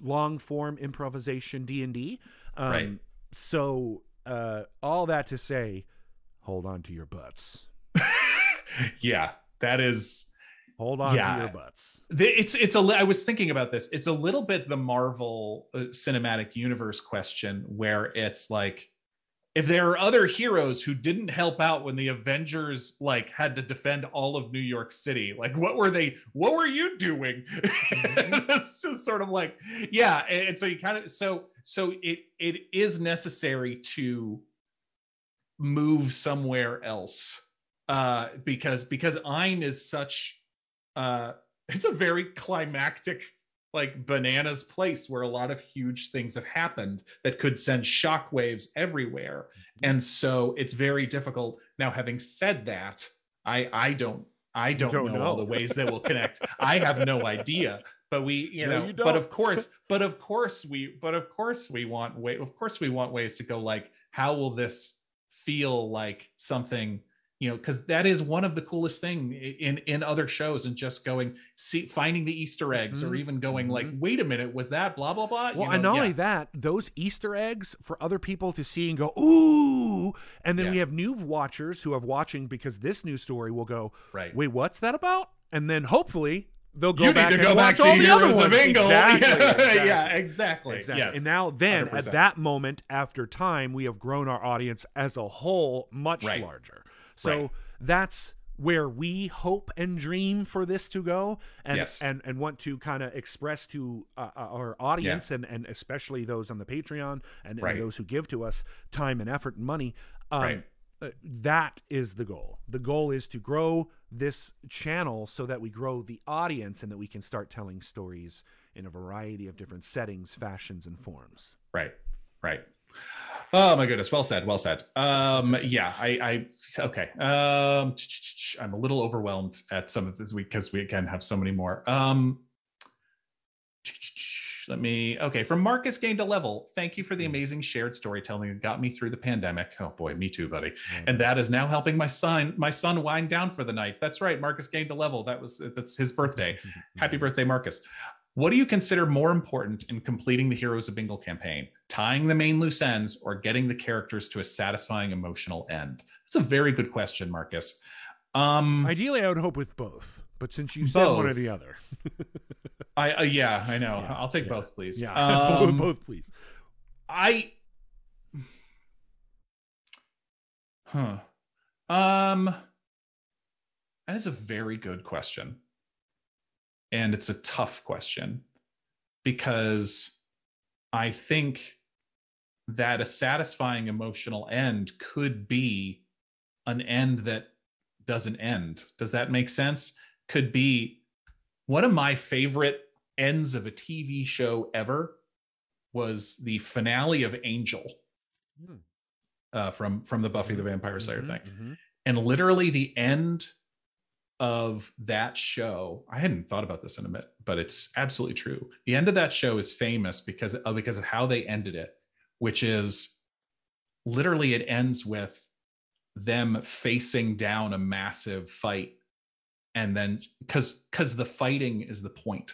long form improvisation D&D. So all that to say, hold on to your butts. That is. Hold on to your butts. I was thinking about this. It's a little bit the Marvel cinematic universe question, where it's like, if there are other heroes who didn't help out when the Avengers had to defend all of New York City, what were you doing? It's just sort of like, and so you kind of, so it is necessary to move somewhere else, because Ein is such it's a very climactic, like, bananas place where a lot of huge things have happened that could send shockwaves everywhere. And so it's very difficult. Now, having said that, I don't know all the ways that will connect. I have no idea. But we, but of course we want ways to go, like, how will this feel like something, because that is one of the coolest thing in other shows, and just finding the Easter eggs, or even going like, wait a minute, was that blah, blah, blah. Well, and not only that, those Easter eggs for other people to see and go, ooh, and then we have new watchers who are watching because this new story will go, wait, what's that about? And then hopefully they'll go back and watch all the other ones. Exactly. Yeah, exactly. Yes. And now then 100%. At that moment, after time, we have grown our audience as a whole much larger. So that's where we hope and dream for this to go, and and want to kind of express to our audience, and especially those on the Patreon and those who give to us time and effort and money. That is the goal. The goal is to grow this channel so that we grow the audience, and that we can start telling stories in a variety of different settings, fashions, and forms. Right. Oh my goodness. Well said. Okay. I'm a little overwhelmed at some of this week because we again have so many more. From Marcus Gained a Level. Thank you for the amazing shared storytelling that got me through the pandemic. Oh boy, me too, buddy. And that is now helping my son wind down for the night. That's right. Marcus Gained a Level. That's his birthday. Happy birthday, Marcus. What do you consider more important in completing the Heroes of Bingle campaign? Tying the main loose ends, or getting the characters to a satisfying emotional end? That's a very good question, Marcus. Ideally, I would hope with both, but since you said one or the other. I know. Yeah, I'll take both, please. Yeah, both, please. That is a very good question. And it's a tough question, because I think that a satisfying emotional end could be an end that doesn't end. Does that make sense? Could be one of my favorite ends of a TV show ever was the finale of Angel from the Buffy the Vampire Slayer thing. And literally the end of that show, I hadn't thought about this in a minute, but it's absolutely true. The end of that show is famous because of how they ended it, which is literally it ends with them facing down a massive fight, and then because the fighting is the point,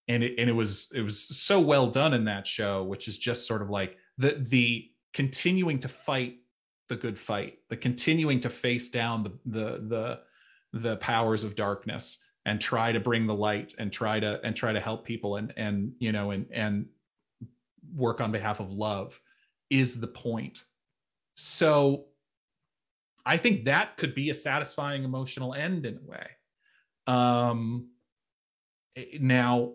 and it was so well done in that show, which is just sort of like the continuing to fight the good fight, the continuing to face down the powers of darkness, and try to bring the light, and try to help people, and work on behalf of love is the point. So I think that could be a satisfying emotional end in a way. Now,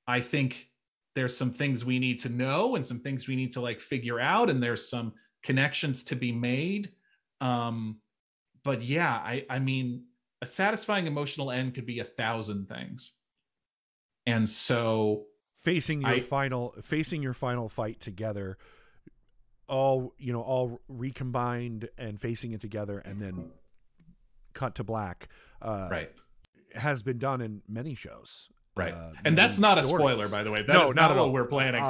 I think there's some things we need to know, and some things we need to figure out, and there's some connections to be made. But yeah, I mean, a satisfying emotional end could be 1,000 things. And so facing your final fight together, all recombined and facing it together, and then cut to black, has been done in many shows. Right. And that's not stories. A spoiler, by the way. That is not what we're planning.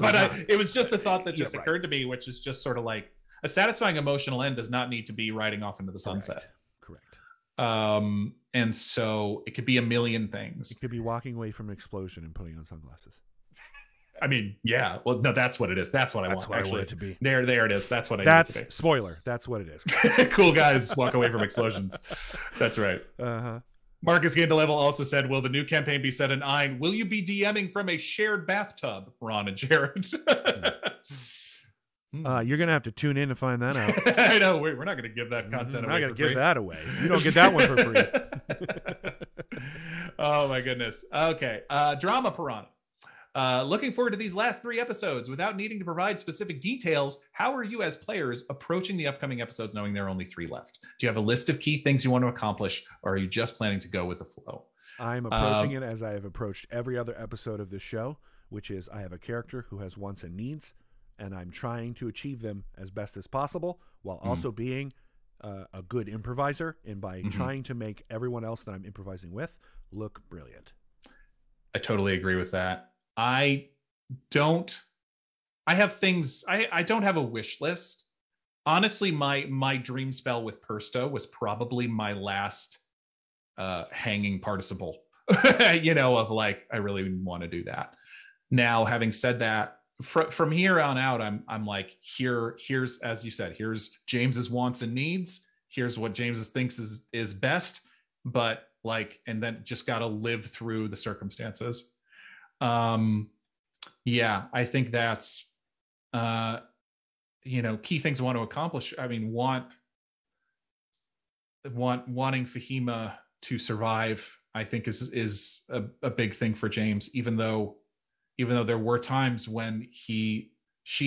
But it was just a thought that just occurred to me, which is just sort of like a satisfying emotional end does not need to be riding off into the sunset. Correct. And so it could be a million things. It could be walking away from an explosion and putting on sunglasses. I mean, yeah. Well, no, that's what it is. That's what I want. That's what I want it to be. There it is. That's what I need it to be. Spoiler. That's what it is. Cool guys walk away from explosions. That's right. Uh-huh. Marcus Gained a Level also said, will the new campaign be set in Ein? Will you be DMing from a shared bathtub, Ron and Jared? You're going to have to tune in to find that out. I know. We're not going to give that content away. We're not going to give that away. You don't get that one for free. Oh, my goodness. Okay. Drama Piranha. Looking forward to these last 3 episodes. Without needing to provide specific details, how are you as players approaching the upcoming episodes knowing there are only 3 left? Do you have a list of key things you want to accomplish, or are you just planning to go with the flow? I'm approaching it as I have approached every other episode of this show, which is I have a character who has wants and needs, and I'm trying to achieve them as best as possible while also being a good improviser, and by trying to make everyone else that I'm improvising with look brilliant. I totally agree with that. I have things, I don't have a wish list. Honestly, my dream spell with Persto was probably my last hanging participle, of like, I really want to do that. Now, having said that, from here on out, I'm like, here's, as you said, here's James's wants and needs. Here's what James thinks is best, but like, and then just got to live through the circumstances. Yeah, I think that's, key things I want to accomplish. I mean, wanting Fahima to survive, I think is a big thing for James, even though there were times when she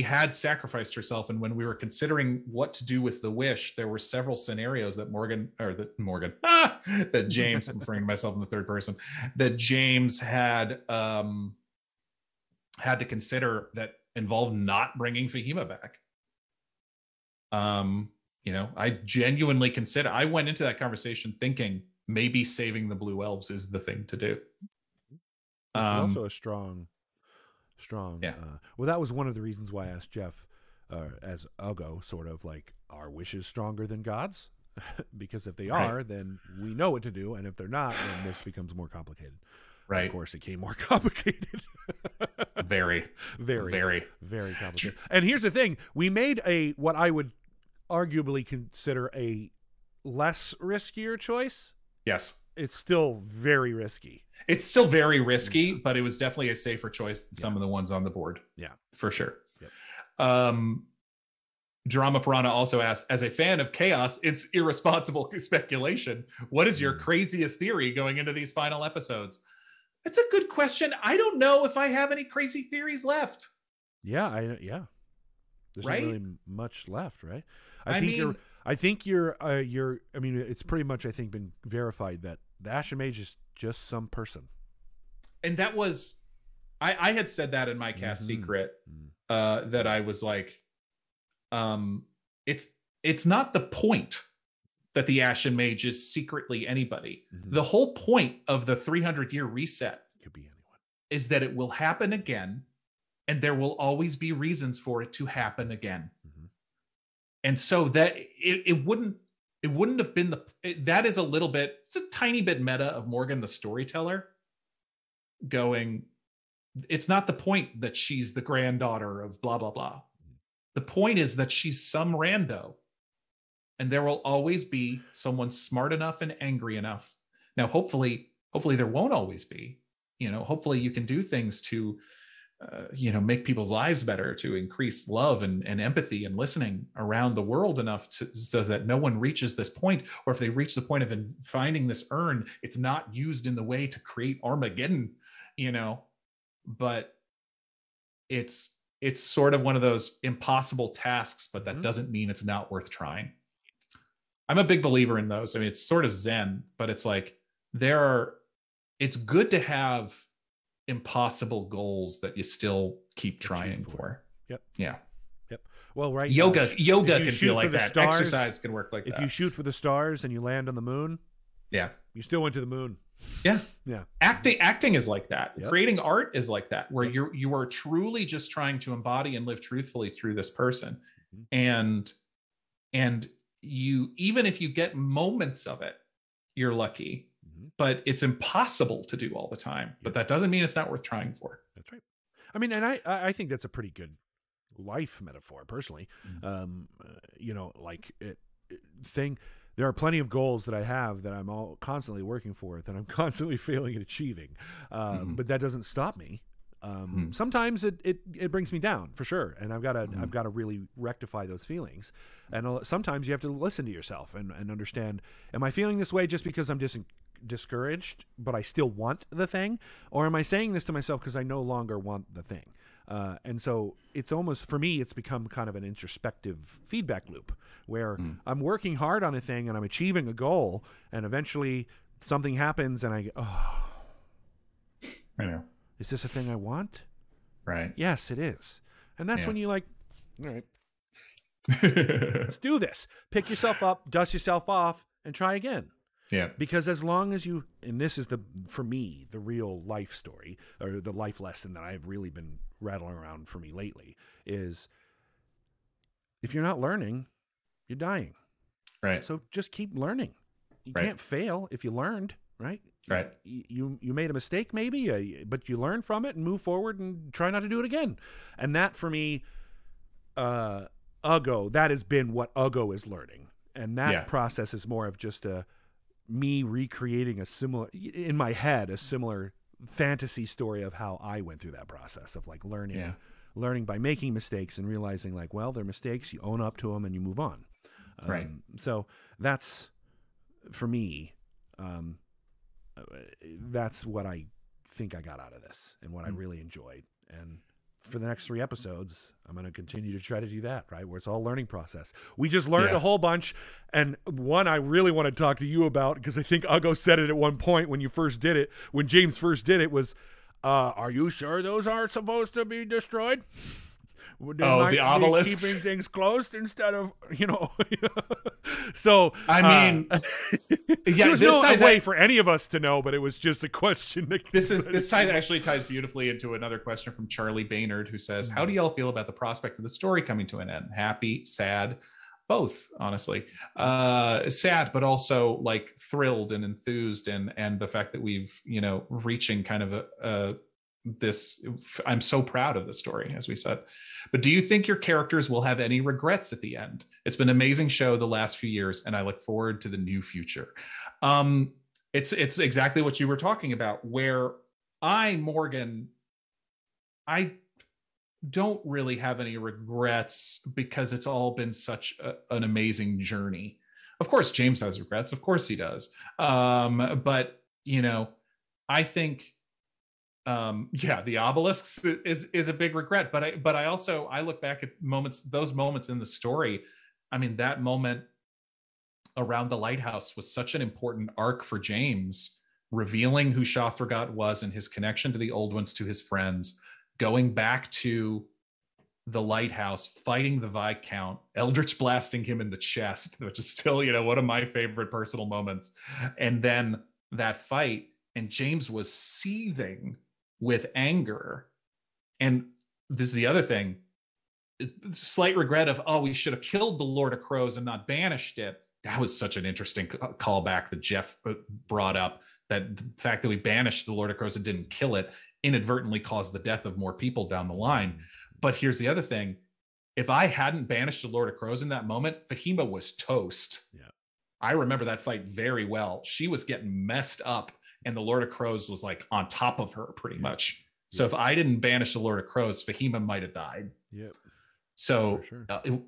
had sacrificed herself, and when we were considering what to do with the wish, there were several scenarios that that James, I'm referring to myself in the third person, that James had to consider that involved not bringing Fahima back. I genuinely I went into that conversation thinking maybe saving the Blue Elves is the thing to do. It's also a strong. Yeah. Well, that was one of the reasons why I asked Jeff, as Ugo, sort of like, are wishes stronger than God's? Because if they are, then we know what to do, and if they're not, then this becomes more complicated. Right. Of course, it came more complicated. Very, very, very, very complicated. And here's the thing: we made what I would arguably consider a less riskier choice. Yes, it's still very risky. It's still very risky, but it was definitely a safer choice than some of the ones on the board. Yeah, for sure. Yep. Drama Piranha also asked, as a fan of chaos, it's irresponsible speculation. What is your craziest theory going into these final episodes? It's a good question. I don't know if I have any crazy theories left. Yeah. There's not really much left, right? I mean, it's pretty much, I think, been verified that the Ashen Mage is just some person. And that was, I had said that in my cast secret, that I was like, it's not the point that the Ashen Mage is secretly anybody. The whole point of the 300-year reset could be anyone. Is that it will happen again, and there will always be reasons for it to happen again. And so that it wouldn't have been that is a little bit, it's a tiny bit meta of Morgan the storyteller going, it's not the point that she's the granddaughter of blah blah blah. The point is that she's some rando, and there will always be someone smart enough and angry enough. Now, hopefully there won't always be. Hopefully you can do things to, make people's lives better, to increase love and empathy and listening around the world enough so that no one reaches this point, or if they reach the point of finding this urn, it's not used in the way to create Armageddon, but it's sort of one of those impossible tasks, but that doesn't mean it's not worth trying. I'm a big believer in those. I mean, it's sort of Zen, but it's like it's good to have impossible goals that you still keep trying for. Yep. Yeah. Yep. Well, right. Yoga can feel like that. Stars, exercise can work like that. If you shoot for the stars and you land on the moon, you still went to the moon. Yeah. Yeah. Acting is like that. Yep. Creating art is like that, where you are truly just trying to embody and live truthfully through this person. And you, even if you get moments of it, you're lucky. But it's impossible to do all the time. But that doesn't mean it's not worth trying for. That's right. I mean, and I think that's a pretty good life metaphor, personally. There are plenty of goals that I have that I'm all constantly working for, that I'm constantly failing at achieving. But that doesn't stop me. Sometimes it brings me down, for sure, and I've got to really rectify those feelings. And sometimes you have to listen to yourself and understand: am I feeling this way just because I'm just discouraged, but I still want the thing? Or am I saying this to myself because I no longer want the thing? And so it's almost, for me, it's become kind of an introspective feedback loop where I'm working hard on a thing and I'm achieving a goal, and eventually something happens and I go, oh, I know. Is this a thing I want? Right. Yes, it is. And that's when you like, all right, let's do this. Pick yourself up, dust yourself off, and try again. Yeah. Because as long as you, and this is for me, the real life story, or the life lesson that I've really been rattling around for me lately, is if you're not learning, you're dying. Right. So just keep learning. You can't fail if you learned, right? Right. You made a mistake maybe, but you learn from it and move forward and try not to do it again. And that for me, Uggo, that has been what Uggo is learning. And that process is more of just me recreating a similar, in my head, a similar fantasy story of how I went through that process of like learning by making mistakes and realizing like, well, they're mistakes, you own up to them and you move on. Right. So that's, for me, that's what I think I got out of this and what I really enjoyed. And for the next 3 episodes, I'm going to continue to try to do that, right? Where it's all learning process. We just learned a whole bunch. And one I really want to talk to you about, because I think Uggo said it at one point when you first did it, when James first did it, was, are you sure those aren't supposed to be destroyed? They might the obelisks. keeping things closed instead of, So I mean, there was no way for any of us to know, but it was just a question. This actually ties beautifully into another question from Charlie Baynard, who says, "How do y'all feel about the prospect of the story coming to an end? Happy, sad, both, honestly. Sad, but also like thrilled and enthused, and the fact that we've reaching kind of this. I'm so proud of the story, as we said." But do you think your characters will have any regrets at the end? It's been an amazing show the last few years, and I look forward to the new future. It's exactly what you were talking about, where Morgan, I don't really have any regrets because it's all been such an amazing journey. Of course, James has regrets. Of course he does. But, I think... the obelisks is a big regret, but I look back at those moments in the story. I mean, that moment around the lighthouse was such an important arc for James, revealing who Shafragat was and his connection to the old ones, to his friends, going back to the lighthouse, fighting the Viscount, Eldritch blasting him in the chest, which is still, one of my favorite personal moments. And then that fight, and James was seething with anger. And this is the other thing, slight regret of, we should have killed the Lord of Crows and not banished it. That was such an interesting callback that Jeff brought up, that the fact that we banished the Lord of Crows and didn't kill it inadvertently caused the death of more people down the line. But here's the other thing. If I hadn't banished the Lord of Crows in that moment, Fahima was toast. Yeah. I remember that fight very well. She was getting messed up, and the Lord of Crows was like on top of her pretty much. So if I didn't banish the Lord of Crows, Fahima might have died. Yep. So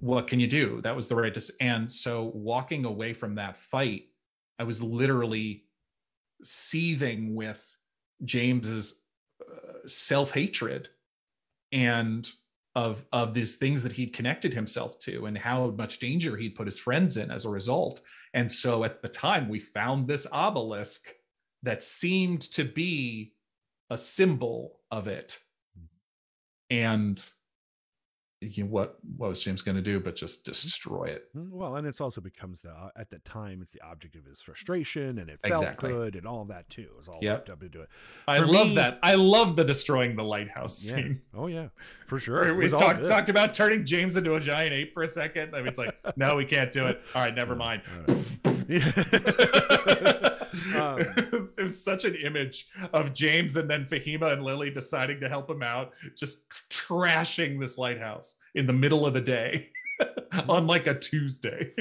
what can you do? That was the right decision. And so walking away from that fight, I was literally seething with James's self-hatred and of these things that he'd connected himself to, and how much danger he'd put his friends in as a result. And so at the time, we found this obelisk that seemed to be a symbol of it. And what was James going to do but just destroy it? Well, and it's also becomes at the time, it's the object of his frustration, and it felt good, and all that too. It was all wrapped up into it. I love that. I love the destroying the lighthouse scene. Oh yeah, for sure. We talked about turning James into a giant ape for a second. I mean, it's like, no, we can't do it. All right, never mind. It was such an image of James and then Fahima and Lily deciding to help him out, just trashing this lighthouse in the middle of the day on like a Tuesday.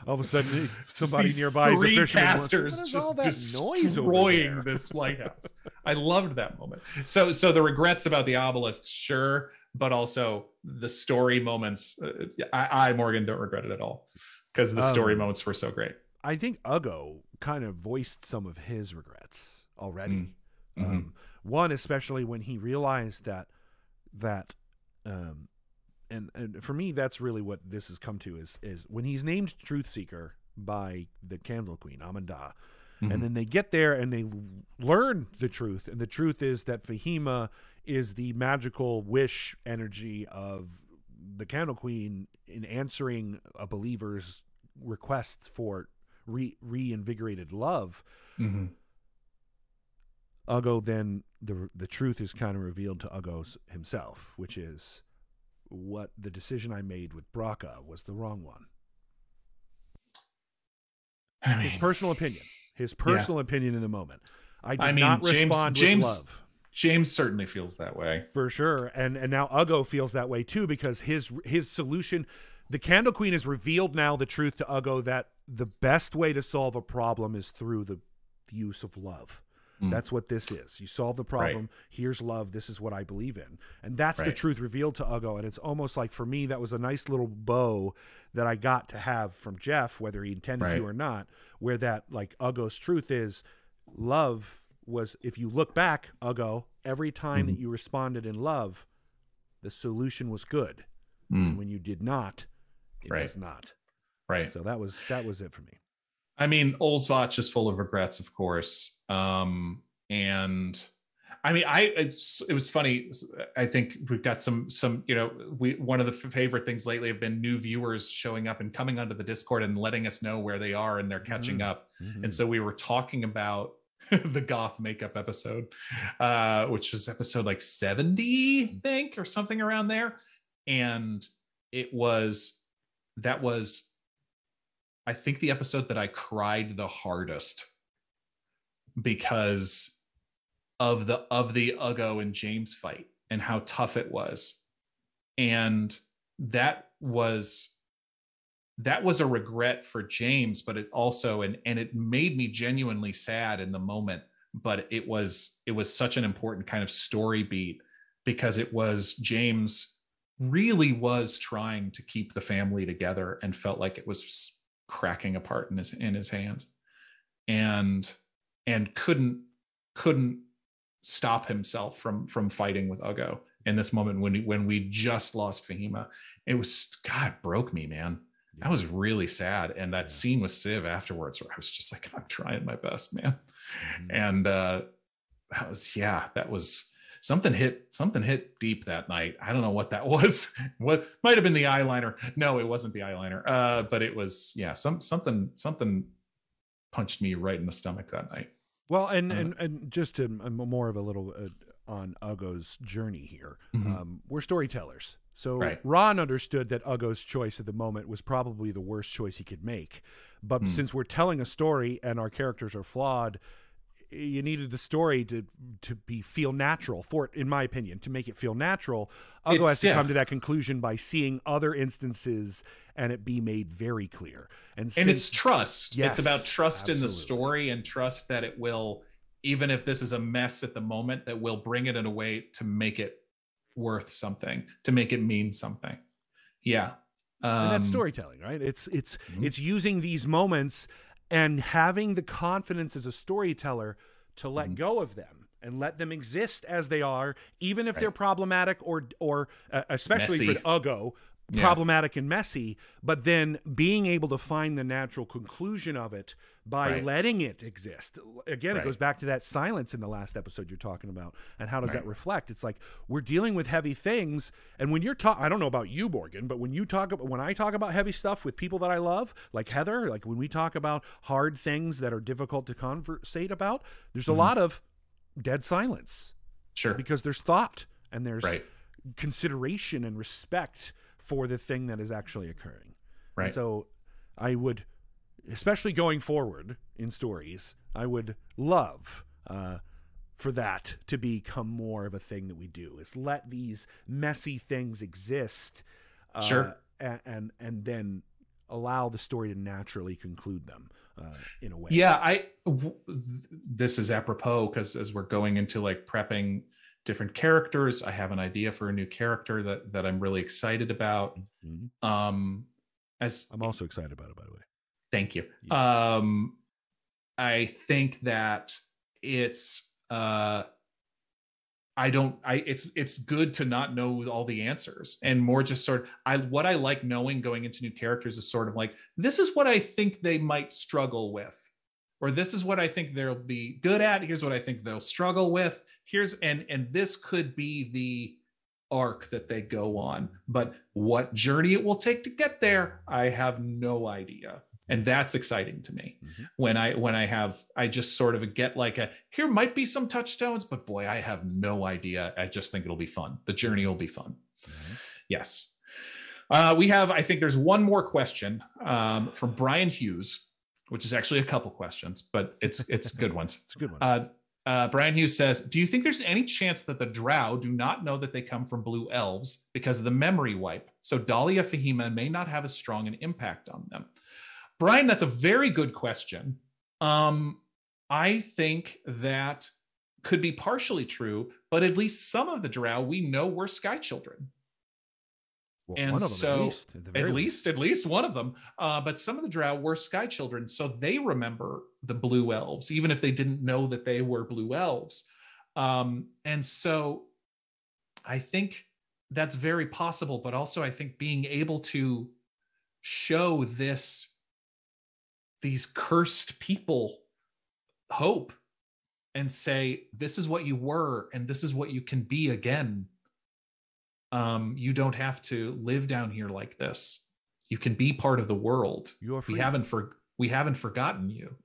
All of a sudden, somebody nearby is a fisherman. Casters just destroying this lighthouse. I loved that moment. So the regrets about the obelisk, sure, but also the story moments. I Morgan, don't regret it at all, because the story moments were so great. I think Uggo kind of voiced some of his regrets already. One, especially when he realized that and for me, that's really what this has come to is when he's named Truth Seeker by the Candle Queen, Amanda, and then they get there and they learn the truth. And the truth is that Fahima is the magical wish energy of the Candle Queen in answering a believer's requests for reinvigorated love. Uggo, then the truth is kind of revealed to Uggo himself, which is what the decision I made with Braca was the wrong one. I mean, his personal opinion in the moment. I did not respond with love. James certainly feels that way for sure. And now Uggo feels that way too, because his solution, the Candle Queen has revealed now the truth to Uggo that the best way to solve a problem is through the use of love. That's what this is. You solve the problem. Right. Here's love. This is what I believe in. And that's the truth revealed to Uggo. And it's almost like, for me, that was a nice little bow that I got to have from Jeff, whether he intended to or not, where that, like, Uggo's truth is love was, if you look back, Uggo, every time that you responded in love, the solution was good. And when you did not, it was not. Right. So that was it for me. I mean, Olsvach is full of regrets, of course. And I mean, it was funny. I think we've got some, one of the favorite things lately have been new viewers showing up and coming onto the Discord and letting us know where they are and they're catching up. And so we were talking about the goth makeup episode, which was episode like 70, I think, or something around there. And that was, I think, the episode that I cried the hardest because of the Uggo and James fight and how tough it was. And that was a regret for James, but it also, and it made me genuinely sad in the moment, but it was such an important kind of story beat, because it was James really was trying to keep the family together and felt like it was cracking apart in his hands, and couldn't stop himself from fighting with Uggo in this moment when we just lost Fahima. It was, God, broke me, man. That was really sad. And that scene with Civ afterwards, where I was just like, I'm trying my best, man. And that was something hit deep that night. I don't know what that was. What might have been the eyeliner. No, it wasn't the eyeliner. But it was, something punched me right in the stomach that night. Well, and just to more of a little on Uggo's journey here. We're storytellers. So Ron understood that Uggo's choice at the moment was probably the worst choice he could make. But since we're telling a story and our characters are flawed, you needed the story to feel natural for it, in my opinion, to make it feel natural. Uggo has to come to that conclusion by seeing other instances and it be made very clear. And it's trust. Yes, it's about trust in the story, and trust that it will, even if this is a mess at the moment, that we'll bring it in a way to make it worth something, to make it mean something. Yeah. And that's storytelling, right? It's using these moments and having the confidence as a storyteller to let go of them and let them exist as they are, even if they're problematic or especially messy. For Uggo, problematic and messy, but then being able to find the natural conclusion of it by letting it exist. Again, it goes back to that silence in the last episode you're talking about, and how does that reflect? It's like, we're dealing with heavy things, and when you're talking, I don't know about you, Morgan, but when I talk about heavy stuff with people that I love, like Heather, like when we talk about hard things that are difficult to conversate about, there's a lot of dead silence. Sure. Because there's thought and there's consideration and respect for the thing that is actually occurring. Right. And so I would, especially going forward in stories, I would love for that to become more of a thing that we do, is let these messy things exist and then allow the story to naturally conclude them in a way. Yeah, this is apropos, because as we're going into like prepping different characters, I have an idea for a new character that I'm really excited about. I'm also excited about it, by the way. Thank you. Yeah. I think that it's it's good to not know all the answers, and more just sort of what I like knowing going into new characters is sort of like, this is what I think they might struggle with, or this is what I think they'll be good at. Here's what I think they'll struggle with. And this could be the arc that they go on, but what journey it will take to get there, I have no idea. And that's exciting to me. When I just sort of get like here might be some touchstones, but boy, I have no idea. I just think it'll be fun. The journey will be fun. Yes. I think there's one more question from Brian Hughes, which is actually a couple questions, but it's good ones. It's a good one. Brian Hughes says, do you think there's any chance that the Drow do not know that they come from blue elves because of the memory wipe? So Dahlia Fahima may not have as strong an impact on them. Brian, that's a very good question. I think that could be partially true, but at least some of the Drow we know were Sky Children. Well, and one of them, so at least one of them. But some of the Drow were Sky Children, so they remember the blue elves, even if they didn't know that they were blue elves. And so I think that's very possible, but also I think being able to show these cursed people hope and say, this is what you were and this is what you can be again. You don't have to live down here like this. You can be part of the world. You are free. We haven't forgotten you.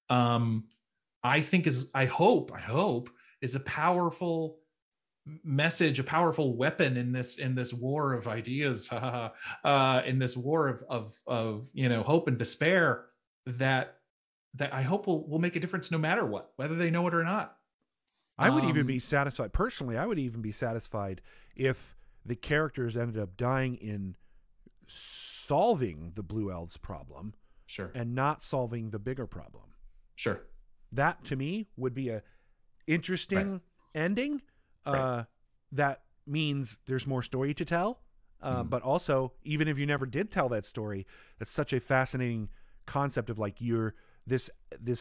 I think I hope is a powerful message, a powerful weapon in this war of ideas, in this war of hope and despair, that I hope will make a difference no matter what, whether they know it or not. I would even be satisfied. Personally, I would even be satisfied if the characters ended up dying in solving the Blue Elves problem, sure, and not solving the bigger problem. Sure. That, to me, would be a interesting ending. That means there's more story to tell. But also, even if you never did tell that story, that's such a fascinating concept of like this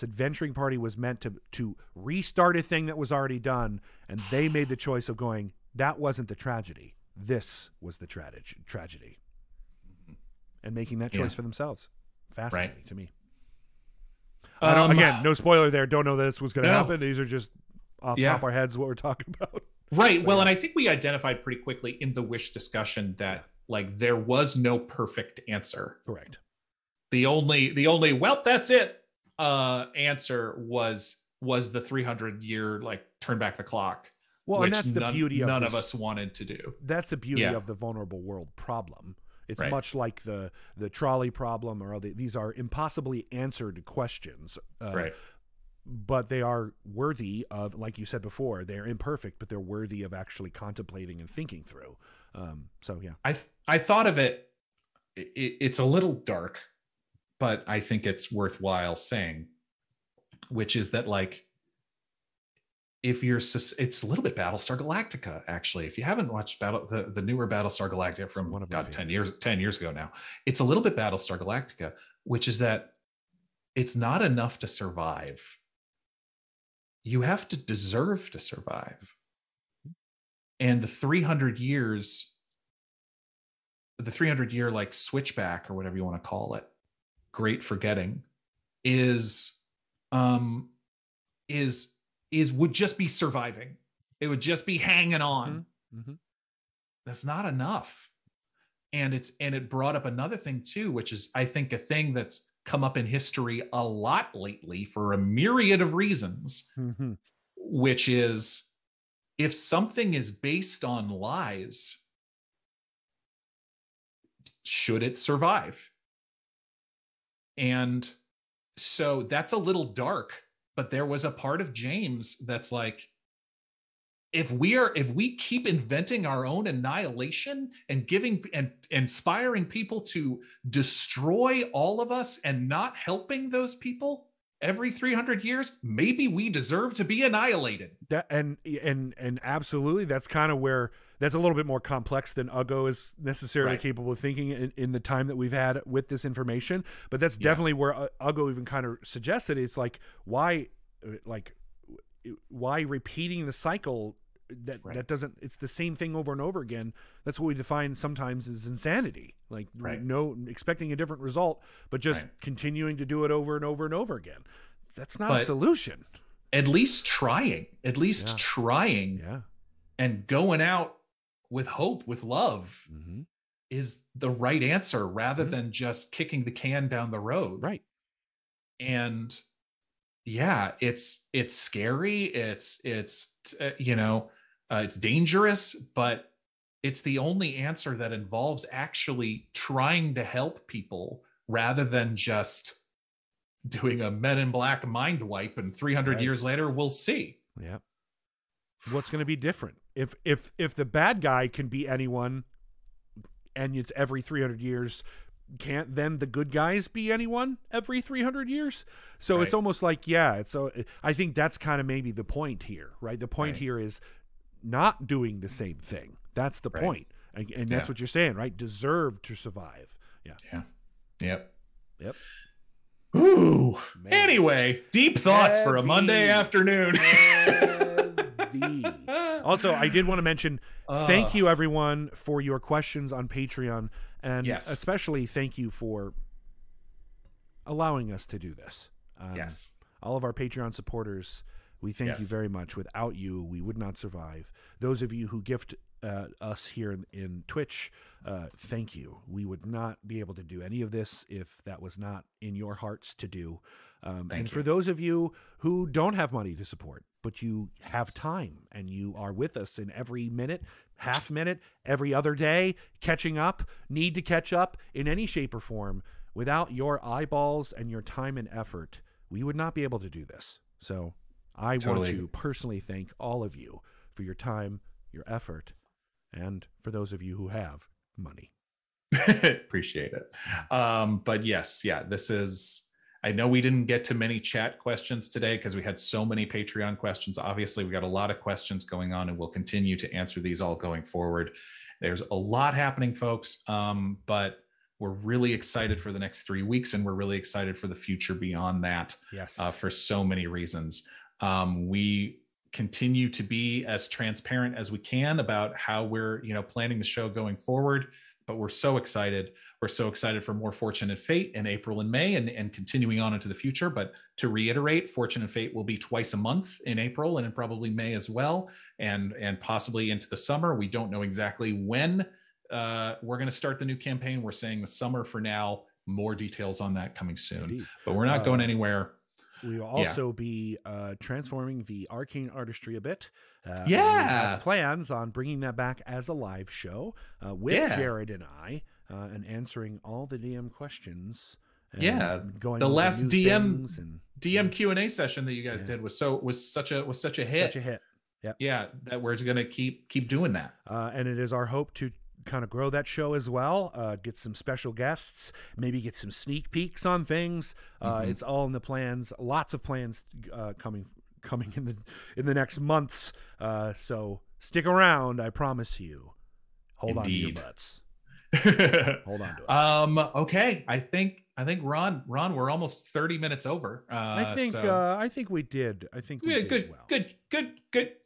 adventuring party was meant to restart a thing that was already done, and they made the choice of going, that wasn't the tragedy, this was the tragedy, and making that choice for themselves. Fascinating to me. Again, no spoiler there. Don't know that this was going to happen. These are just off the top of our heads what we're talking about. Right. Well, and I think we identified pretty quickly in the Wish discussion that like there was no perfect answer. Correct. The only well, that's it answer was the 300-year like turn back the clock. Well, and that's the beauty of none of us wanted to do. That's the beauty of the vulnerable world problem. It's much like the trolley problem, or these are impossibly answered questions. But they are worthy of, like you said before, they're imperfect, but they're worthy of actually contemplating and thinking through. So yeah, I thought of it. It's a little dark, but I think it's worthwhile saying, which is that like, if you're, it's a little bit Battlestar Galactica, actually. If you haven't watched the newer Battlestar Galactica from 10 years ago now, it's a little bit Battlestar Galactica, which is that it's not enough to survive. You have to deserve to survive. And the 300 year like switchback or whatever you want to call it, great forgetting, would just be surviving. It would just be hanging on. That's not enough. And it brought up another thing too, which is I think a thing that's come up in history a lot lately for a myriad of reasons, which is if something is based on lies, should it survive? And so that's a little dark, but there was a part of James that's like, if we keep inventing our own annihilation and giving and inspiring people to destroy all of us and not helping those people, every 300 years, maybe we deserve to be annihilated. That, and absolutely, that's kind of where that's a little bit more complex than Uggo is necessarily capable of thinking in the time that we've had with this information. But that's definitely where Uggo even kind of suggested it's like why repeating the cycle that doesn't, it's the same thing over and over again. That's what we define sometimes as insanity, like no expecting a different result, but just continuing to do it over and over and over again. That's not a solution. At least trying, and going out with hope, with love is the right answer rather than just kicking the can down the road. Right. And yeah, it's scary. It's dangerous, but it's the only answer that involves actually trying to help people rather than just doing a Men in Black mind wipe. And 300 years later, we'll see. Yeah. What's going to be different? If the bad guy can be anyone and it's every 300 years, can't then the good guys be anyone every 300 years? So it's almost like, I think that's kind of maybe the point here, right? The point here is not doing the same thing. That's the point. And that's what you're saying, right? Deserve to survive. Yep. Ooh. Man. Anyway, deep thoughts for a Monday afternoon. Also, I did want to mention, thank you everyone for your questions on Patreon, and especially thank you for allowing us to do this. All of our Patreon supporters, we thank you very much. Without you, we would not survive. Those of you who gift us here in Twitch, thank you. We would not be able to do any of this if that was not in your hearts to do. And for those of you who don't have money to support, but you have time and you are with us in every minute, half minute, every other day, catching up, need to catch up in any shape or form, without your eyeballs and your time and effort, we would not be able to do this. So I want to personally thank all of you for your time, your effort, and for those of you who have money. Appreciate it. But yes, this is, I know we didn't get to many chat questions today because we had so many Patreon questions. Obviously, we got a lot of questions going on, and we'll continue to answer these all going forward. There's a lot happening, folks, but we're really excited for the next 3 weeks, and we're really excited for the future beyond that. For so many reasons. We continue to be as transparent as we can about how we're, planning the show going forward, but we're so excited. We're so excited for more Fortune and Fate in April and May and continuing on into the future. But to reiterate, Fortune and Fate will be twice a month in April and in probably May as well, and possibly into the summer. We don't know exactly when we're going to start the new campaign. We're saying the summer for now. More details on that coming soon. Indeed. But we're not going anywhere. We will also be transforming the Arcane Artistry a bit. We have plans on bringing that back as a live show with Jared and I, and answering all the DM questions. Going the last DM Q&A session that you guys did was such a hit. Such a hit. That we're going to keep doing that. And it is our hope to kind of grow that show as well, get some special guests, maybe get some sneak peeks on things. It's all in the plans. Lots of plans coming in the next months. So stick around. I promise you. Hold on to your butts. Hold on to it. Okay. I think Ron, we're almost 30 minutes over. I think we did. I think we did good, well.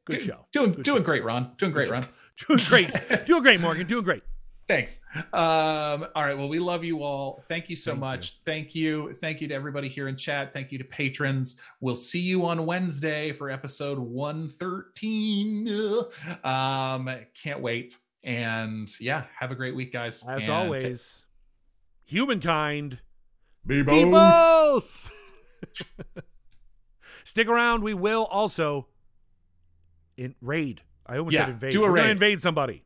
Good show. Good show. Great, Ron. Doing great, Ron. Doing great. Doing great, Morgan. Doing great. Thanks. All right. Well, we love you all. Thank you so much. Thank you to everybody here in chat. Thank you to patrons. We'll see you on Wednesday for episode 113. Can't wait. And have a great week, guys. As always, humankind, be both. Stick around. We will also raid. I almost said invade. Do a raid. We're going to invade somebody.